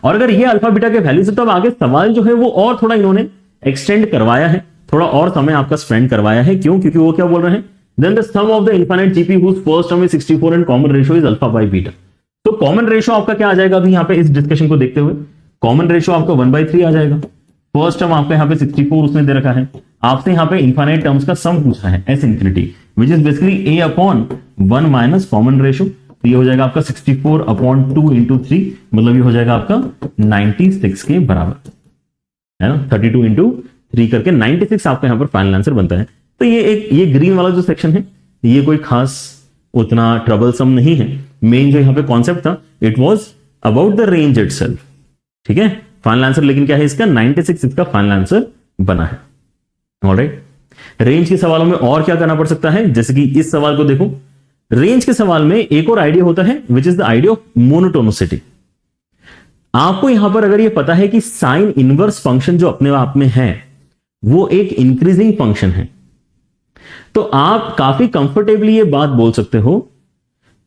और अगर ये अल्फा बीटा के वैल्यू से, तो अब आगे सवाल जो है वो और थोड़ा इन्होंने एक्सटेंड करवाया है, थोड़ा और समय आपका स्पेंड करवाया है। क्यों, क्योंकि वो क्या बोल रहे हैं, then the sum of the infinite GP whose first term is 64 and common ratio is alpha by beta. तो कॉमन रेशियो आपका क्या आ जाएगा अभी यहां पे इस डिस्कशन को देखते हुए, कॉमन रेशियो आपका 1/3 आ जाएगा। फर्स्ट टर्म आपका यहां पे 64 उसने दे रखा है, आपसे यहां पे इनफाइनाइट टर्म्स का सम पूछा है S infinity, which is basically a/1 minus common ratio, तो ये हो जाएगा आपका 64/2 इंटू 3, मतलब ये हो जाएगा आपका 96 के बराबर, है ना, 32 इंटू 3 करके 96 आपका यहां पर फाइनल आंसर बनता है। तो ये ग्रीन वाला जो सेक्शन है ये कोई खास उतना ट्रबलसम नहीं है। मेन जो यहां पे कॉन्सेप्ट था it was about the range itself, ठीक है, फाइनल आंसर लेकिन क्या है इसका 96 इसका फाइनल आंसर बना है। ऑलराइट, रेंज के सवालों में और क्या करना पड़ सकता है, जैसे कि इस सवाल को देखो, रेंज के सवाल में एक और आइडिया होता है which is the idea of monotonicity. आपको यहां पर अगर ये पता है कि साइन इनवर्स फंक्शन जो अपने आप में है वो एक इंक्रीजिंग फंक्शन है, तो आप काफी कंफर्टेबली ये बात बोल सकते हो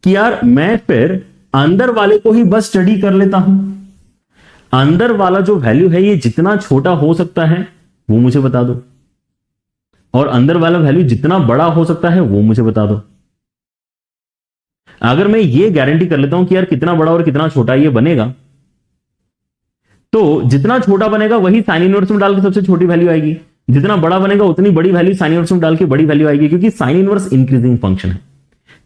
कि यार मैं फिर अंदर वाले को ही बस स्टडी कर लेता हूं, अंदर वाला जो वैल्यू है ये जितना छोटा हो सकता है वो मुझे बता दो, और अंदर वाला वैल्यू जितना बड़ा हो सकता है वो मुझे बता दो। अगर मैं ये गारंटी कर लेता हूं कि यार कितना बड़ा और कितना छोटा ये बनेगा, तो जितना छोटा बनेगा वही साइन इनवर्स में डाल के सबसे छोटी वैल्यू आएगी, जितना बड़ा बनेगा उतनी बड़ी वैल्यू साइन इनवर्स में डाल के बड़ी वैल्यू आएगी, क्योंकि साइन इनवर्स इंक्रीजिंग फंक्शन है।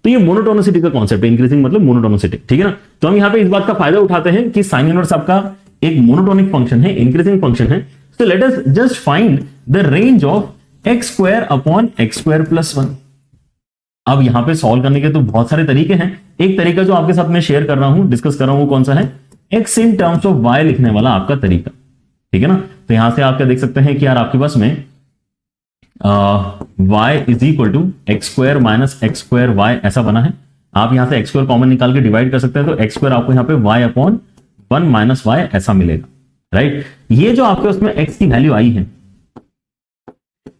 तो ये मोनोटोनिसिटी का कॉन्सेप्ट है, इंक्रीजिंग मतलब मोनोटोनिसिटी, ठीक है ना। तो हम यहां पे इस बात का फायदा उठाते हैं कि साइन इनवर्स आपका एक मोनोटोनिक फंक्शन है, इंक्रीजिंग फंक्शन है। So let us just find the range of x square upon x square plus 1। अब यहां पे सॉल्व करने के तो बहुत सारे तरीके हैं, एक तरीका जो आपके साथ में शेयर कर रहा हूं, डिस्कस कर रहा हूं, वो कौन सा है, X in terms of Y लिखने वाला आपका तरीका, ठीक है ना। तो यहां से आप क्या देख सकते हैं कि यार आपके पास में y is equal to X square minus X square Y ऐसा बना है। आप यहां से एक्स स्क्वायर कॉमन निकाल के डिवाइड कर सकते हैं, तो एक्स स्क्वायर आपको यहां पे y अपॉन 1 माइनस वाई ऐसा मिलेगा, राइट। ये जो आपके उसमें x की वैल्यू आई है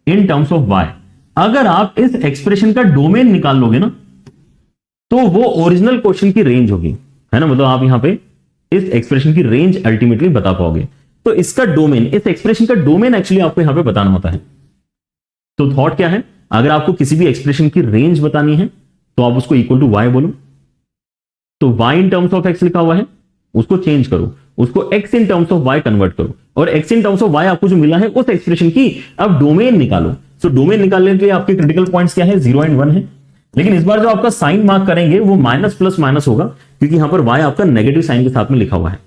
इन टर्म्स ऑफ y, अगर आप इस एक्सप्रेशन का डोमेन निकाल लोगे ना तो वो ओरिजिनल क्वेश्चन की रेंज होगी, है ना। मतलब आप यहां पे इस एक्सप्रेशन की रेंज अल्टीमेटली बता पाओगे। तो इसका डोमेन, इस एक्सप्रेशन का डोमेन एक्चुअली आपको यहां पे बताना होता है। तो थॉट क्या है, अगर आपको किसी भी एक्सप्रेशन की रेंज बतानी है तो आप उसको इक्वल टू y बोलो। तो y in terms of x लिखा हुआ है, उसको चेंज करो, उसको x in terms of y convert करो, और x in terms of y आपको जो मिला है उस एक्सप्रेशन की अब डोमेन निकालो। तो डोमेन निकालने के लिए आपके क्रिटिकल पॉइंट्स क्या है, 0 एंड 1 है। लेकिन इस बार जो आपका साइन मार्क करेंगे वो माइनस प्लस माइनस होगा, क्योंकि यहां पर y आपका नेगेटिव साइन के साथ में लिखा हुआ है।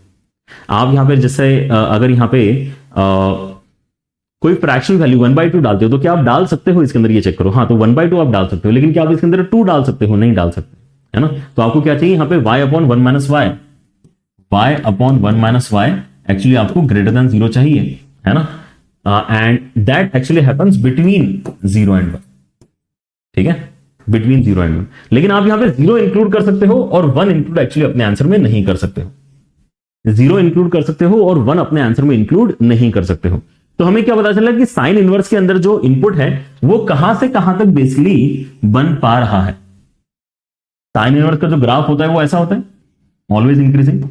आप यहां पर जैसे अगर यहां पे कोई फ्रैक्शनल वैल्यू 1/2 डालते हो तो क्या आप डाल सकते हो इसके अंदर, ये चेक करो। हाँ, तो 1/2 आप डाल सकते हो, लेकिन क्या आप इसके अंदर 2 डाल सकते हो, नहीं डाल सकते, है ना। तो आपको क्या चाहिए यहां पे y upon 1 minus Y, y upon 1 minus Y actually आपको ग्रेटर देन 0 चाहिए, है ना। And that actually happens between 0 and 1, ठीक है, बिटवीन 0 एंड 1। लेकिन आप यहां पे 0 इंक्लूड कर सकते हो और 1 इंक्लूड एक्चुअली अपने आंसर में नहीं कर सकते हो। 0 इंक्लूड कर सकते हो और 1 अपने आंसर में इंक्लूड नहीं कर सकते हो। तो हमें क्या पता चला कि साइन इनवर्स के अंदर जो इनपुट है वो कहां से कहां तक बेसिकली बन पा रहा है। साइन इनवर्स का जो ग्राफ होता है वो ऐसा होता है, ऑलवेज इंक्रीजिंग।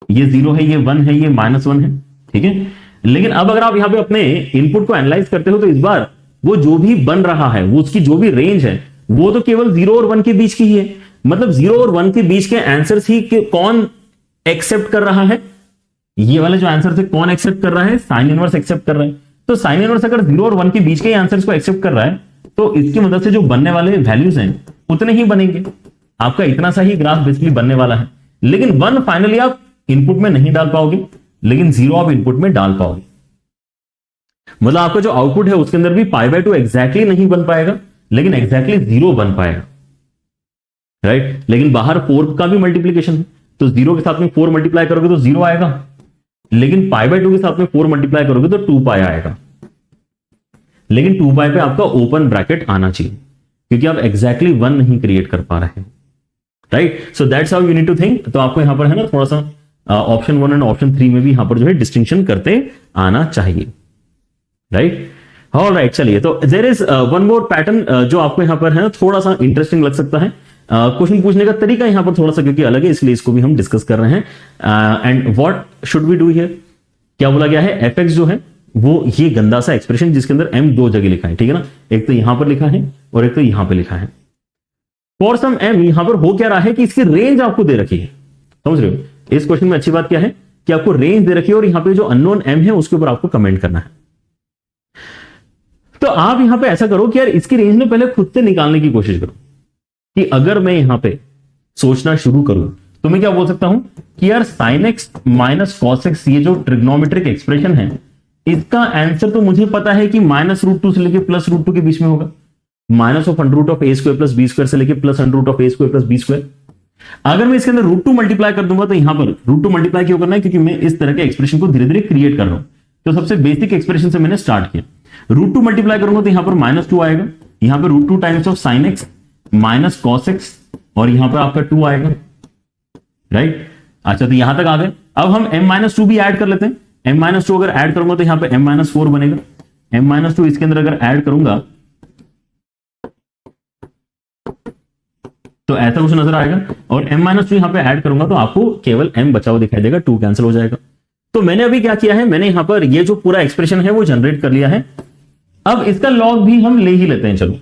ये 0 है, ये 1 है, ये -1 है, ठीक है। लेकिन अब अगर आप यहां पे अपने इनपुट को एनालाइज करते हो तो इस बार वो जो भी बन रहा है, वो उसकी जो भी रेंज है वो तो केवल 0 और 1 के बीच की ही है। मतलब 0 और 1 के बीच के आंसर्स ही कौन एक्सेप्ट कर रहा है, ये वाले जो आंसर से कौन एक्सेप्ट कर रहा है, साइन इनवर्स एक्सेप्ट कर रहा है। तो साइन इनवर्स अगर 0 और 1 के बीच के आंसर्स को एक्सेप्ट कर रहा है तो इसकी मदद से जो बनने वाले वैल्यूज हैं उतने ही बनेंगे। आपका इतना सा ही ग्राफ बेसिकली बनने वाला है। लेकिन 1 फाइनली आप इनपुट में नहीं डाल पाओगे, लेकिन 0 आप इनपुट में डाल पाओगे। मतलब आपका जो आउटपुट है उसके अंदर भी π/2 एग्जैक्टली नहीं बन पाएगा, लेकिन एग्जैक्टली 0 बन पाएगा, राइट। लेकिन बाहर 4 का भी मल्टीप्लीकेशन है, तो 0 के साथ में 4 मल्टीप्लाई करोगे तो 0 आएगा, लेकिन π/2 के साथ में 4 मल्टीप्लाई करोगे तो 2π आएगा। लेकिन 2π पे आपका ओपन ब्रैकेट आना चाहिए, क्योंकि आप एग्जैक्टली 1 नहीं क्रिएट कर पा रहे हैं, right. So that's how you need to think. तो आपको यहां पर है ना थोड़ा सा ऑप्शन 1 एंड ऑप्शन 3 में भी यहां पर जो है डिस्टिंक्शन करते आना चाहिए, राइट। ऑलराइट, चलिए, तो there is one more pattern जो आपको यहां पर है ना थोड़ा सा इंटरेस्टिंग लग सकता है। क्वेश्चन पूछने का तरीका यहां पर थोड़ा सा क्योंकि अलग है, इसलिए इसको भी हम डिस्कस कर रहे हैं। And what should we do here, क्या बोला गया है, एफ जो है वो ये गंदा सा एक्सप्रेशन जिसके अंदर m 2 जगह लिखा है, ठीक है ना। एक तो यहां पर लिखा है और एक तो यहां पर लिखा है। फॉर सम m यहां पर हो क्या रहा है कि इसकी रेंज आपको दे रखी है, समझ रहे हो। इस क्वेश्चन में अच्छी बात क्या है कि आपको रेंज दे रखी है और यहां पे जो अननोन m है उसके ऊपर आपको कमेंट करना है। तो आप यहां पे ऐसा करो कि यार इसकी रेंज में पहले खुद से निकालने की कोशिश करो कि अगर मैं यहां पे सोचना शुरू करूं तो मैं क्या बोल सकता हूं कि यार sin x minus cos x ये जो ट्रिग्नोमेट्रिक एक्सप्रेशन है इसका आंसर तो मुझे पता है कि -√2 से लेके +√2 के बीच में होगा। -√a² + b² से लेके +√a² + b²। अगर मैं इसके अंदर रूट 2 मल्टीप्लाई कर दूंगा तो यहां पर रूट 2 मल्टीप्लाई क्यों करना है, क्योंकि मैं इस तरह के एक्सप्रेशन को धीरे धीरे क्रिएट कर रहा हूं। तो सबसे बेसिक एक्सप्रेशन से मैंने स्टार्ट किया, रूट 2 मल्टीप्लाई करूंगा तो यहां पर -2 आएगा, यहां पर root 2 times of sine x minus cos x, और यहां पर आपका 2 आएगा, राइट। अच्छा, तो यहां तक आ गए। अब हम m-2 भी ऐड कर लेते हैं। m-2 अगर ऐड करूंगा तो यहां पे m-4 बनेगा। m-2 इसके अंदर अगर ऐड करूंगा तो ऐसा कुछ नजर आएगा, और m-2 यहां पे ऐड करूंगा तो आपको केवल m बचा हुआ दिखाई देगा, 2 कैंसिल हो जाएगा। तो मैंने अभी क्या किया है, मैंने यहां पर ये जो पूरा एक्सप्रेशन है वो जनरेट कर लिया है। अब इसका लॉग भी हम ले ही लेते हैं। चलो,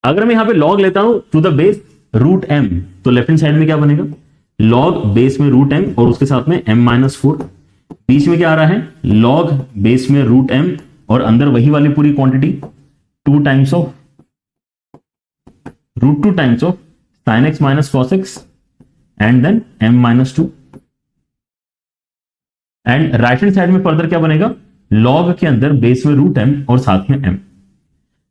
अगर मैं यहां पे लॉग लेता हूं to the base root m, तो लेफ्ट हैंड साइड में क्या बनेगा, लॉग बेस में रूट m और उसके साथ में m-4, बीच में क्या आ रहा है, लॉग बेस में रूट m और अंदर वही वाली पूरी quantity 2 times of root 2 times of sin x minus cos x and then m-2, and right hand side में फर्दर क्या बनेगा, लॉग के अंदर बेस में रूट m और साथ में m।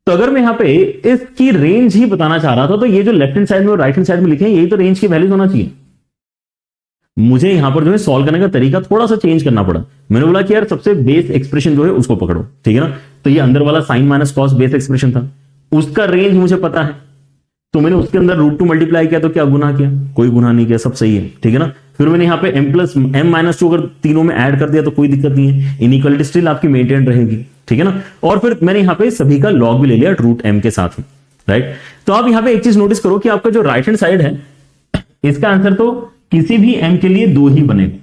तो अगर मैं यहां पे इसकी रेंज ही बताना चाह रहा था तो ये जो लेफ्ट हैंड साइड में और राइट हैंड साइड में लिखे हैं यही तो रेंज की वैल्यूज होना चाहिए। मुझे यहां पर जो है सॉल्व करने का तरीका थोड़ा सा चेंज करना पड़ा। मैंने बोला कि यार सबसे बेस एक्सप्रेशन जो है उसको पकड़ो, ठीक है ना। तो ये अंदर वाला sine minus cos base expression था, उसका रेंज मुझे पता है, तो मैंने उसके अंदर रूट 2 मल्टीप्लाई किया। तो क्या गुनाह किया, कोई गुनाह नहीं किया, सब सही है, ठीक है ना। फिर मैंने यहाँ पे m+m-2 अगर तीनों में ऐड कर दिया तो कोई दिक्कत नहीं है, इनइक्वालिटी स्टिल आपकी मेंटेन रहेगी, ठीक है ना। और फिर मैंने यहाँ पे सभी का लॉग भी ले लिया रूट m के साथ में, राइट। तो आप यहाँ पे एक चीज नोटिस करो कि आपका जो राइट हैंड साइड है इसका आंसर तो किसी भी m के लिए 2 ही बनेगा,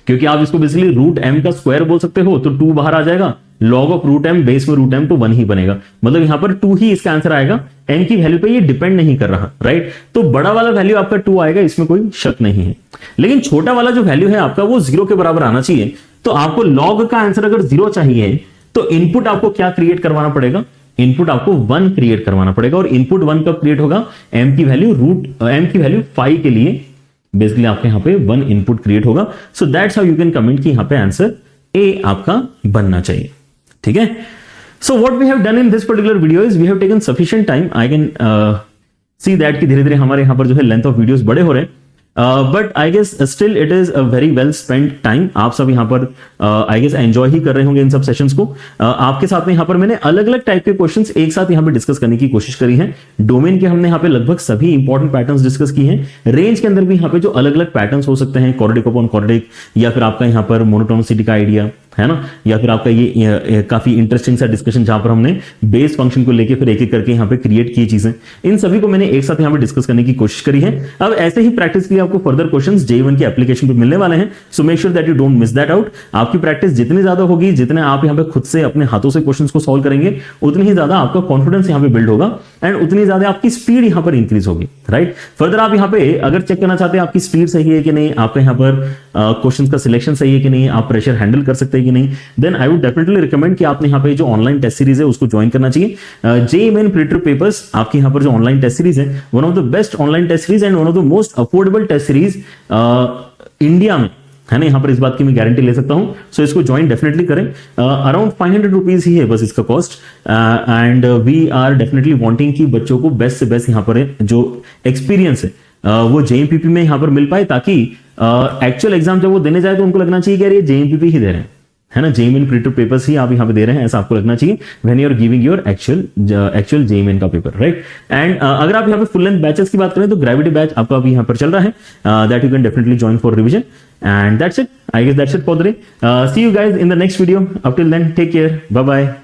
क्योंकि आप इसको बेसिकली रूट m का स्क्वायर बोल सकते हो, तो 2 बाहर आ जाएगा, log of root m base में रूट m तो 1 ही बनेगा, मतलब यहां पर 2 ही इसका आंसर आएगा। m की वैल्यू पे ये डिपेंड नहीं कर रहा, राइट। तो बड़ा वाला वैल्यू आपका 2 आएगा, इसमें कोई शक नहीं है। लेकिन छोटा वाला जो वैल्यू है आपका वो 0 के बराबर आना चाहिए। तो आपको लॉग का आंसर अगर 0 चाहिए तो इनपुट आपको क्या क्रिएट करवाना पड़ेगा, इनपुट आपको 1 क्रिएट करवाना पड़ेगा। और इनपुट 1 कब क्रिएट होगा, m की वैल्यू 5 के लिए बेसिकली आपके यहां पे 1 इनपुट क्रिएट होगा। सो that's how you can comment कि यहां पे आंसर A आपका बनना चाहिए, ठीक है। So what we have done in this particular video is we have taken sufficient time. I can see that कि धीरे धीरे हमारे यहां पर जो है लेंथ ऑफ वीडियोस बड़े हो रहे हैं, but I guess still it is a very well spend time. आप सब यहाँ पर आई गेस एंजॉय ही कर रहे होंगे इन सब सेशंस को। आपके साथ में यहाँ पर मैंने अलग अलग टाइप के क्वेश्चंस एक साथ यहाँ पे डिस्कस करने की कोशिश करी है। डोमेन के हमने यहाँ पे लगभग सभी इंपॉर्टेंट पैटर्न्स डिस्कस किए हैं। रेंज के अंदर भी यहाँ पे जो अलग अलग पैटर्न्स हो सकते हैं, क्वाड्रेटिक अपॉन क्वाड्रेटिक, या फिर आपका यहाँ पर मोनोटोनिसिटी का आइडिया है ना, या फिर आपका ये काफी इंटरेस्टिंग सा डिस्कशन जहां पर हमने बेस फंक्शन को लेके फिर एक एक करके यहाँ पे क्रिएट की चीजें, इन सभी को मैंने एक साथ यहाँ पे डिस्कस करने की कोशिश करी है। अब ऐसे ही प्रैक्टिस के लिए आपको फर्दर क्वेश्चंस J1 की एप्लीकेशन पे मिलने वाले हैं, so make sure that you don't miss that out. आपकी प्रैक्टिस जितनी ज्यादा होगी, जितने आप यहाँ पे खुद से अपने हाथों से क्वेश्चंस को सॉल्व करेंगे, उतनी ही ज्यादा आपका कॉन्फिडेंस यहाँ पे बिल्ड होगा एंड उतनी ज्यादा आपकी स्पीड यहाँ पर इंक्रीज होगी, राइट। फर्दर आप यहाँ पे अगर चेक करना चाहते हैं आपकी स्पीड सही है कि नहीं, आपका यहाँ पर क्वेश्चंस का सिलेक्शन सही है कि नहीं, आप प्रेशर हैंडल कर सकते हैं कि नहीं, then I would definitely recommend कि आपने यहाँ पे जो ऑनलाइन टेस्ट सीरीज है उसको ज्वाइन करना चाहिए। जेईई मेन प्री पेपर्स आपकी यहाँ पर जो ऑनलाइन टेस्ट सीरीज है, one of the best online test series and one of the most affordable test series India में है ना, यहां पर इस बात की मैं गारंटी ले सकता हूं। सो इसको ज्वाइन डेफिनेटली करें। अराउंड 500 रुपीज ही है बस इसका cost, and we are definitely wanting कि बच्चों को बेस्ट से बेस्ट यहां पर जो एक्सपीरियंस है वो जेईई में यहां पर मिल पाए, ताकि एक्चुअल एग्जाम जब वो देने जाए तो उनको लगना चाहिए कि यार ये जेईई ही दे रहे हैं, है ना, जेईई मेन प्री पेपर्स ही आप यहाँ पे दे रहे हैं, ऐसा आपको लगना चाहिए when you are giving your actual JEE Main का पेपर, राइट। एंड अगर आप यहाँ पे फुल लेंथ बैचेस की बात करें तो ग्रेविटी बैच आपका अभी यहाँ पर चल रहा है, that you can definitely join for revision, and that's it. I guess that's it for the day. See you guys in the next video. Up till then take care, bye bye.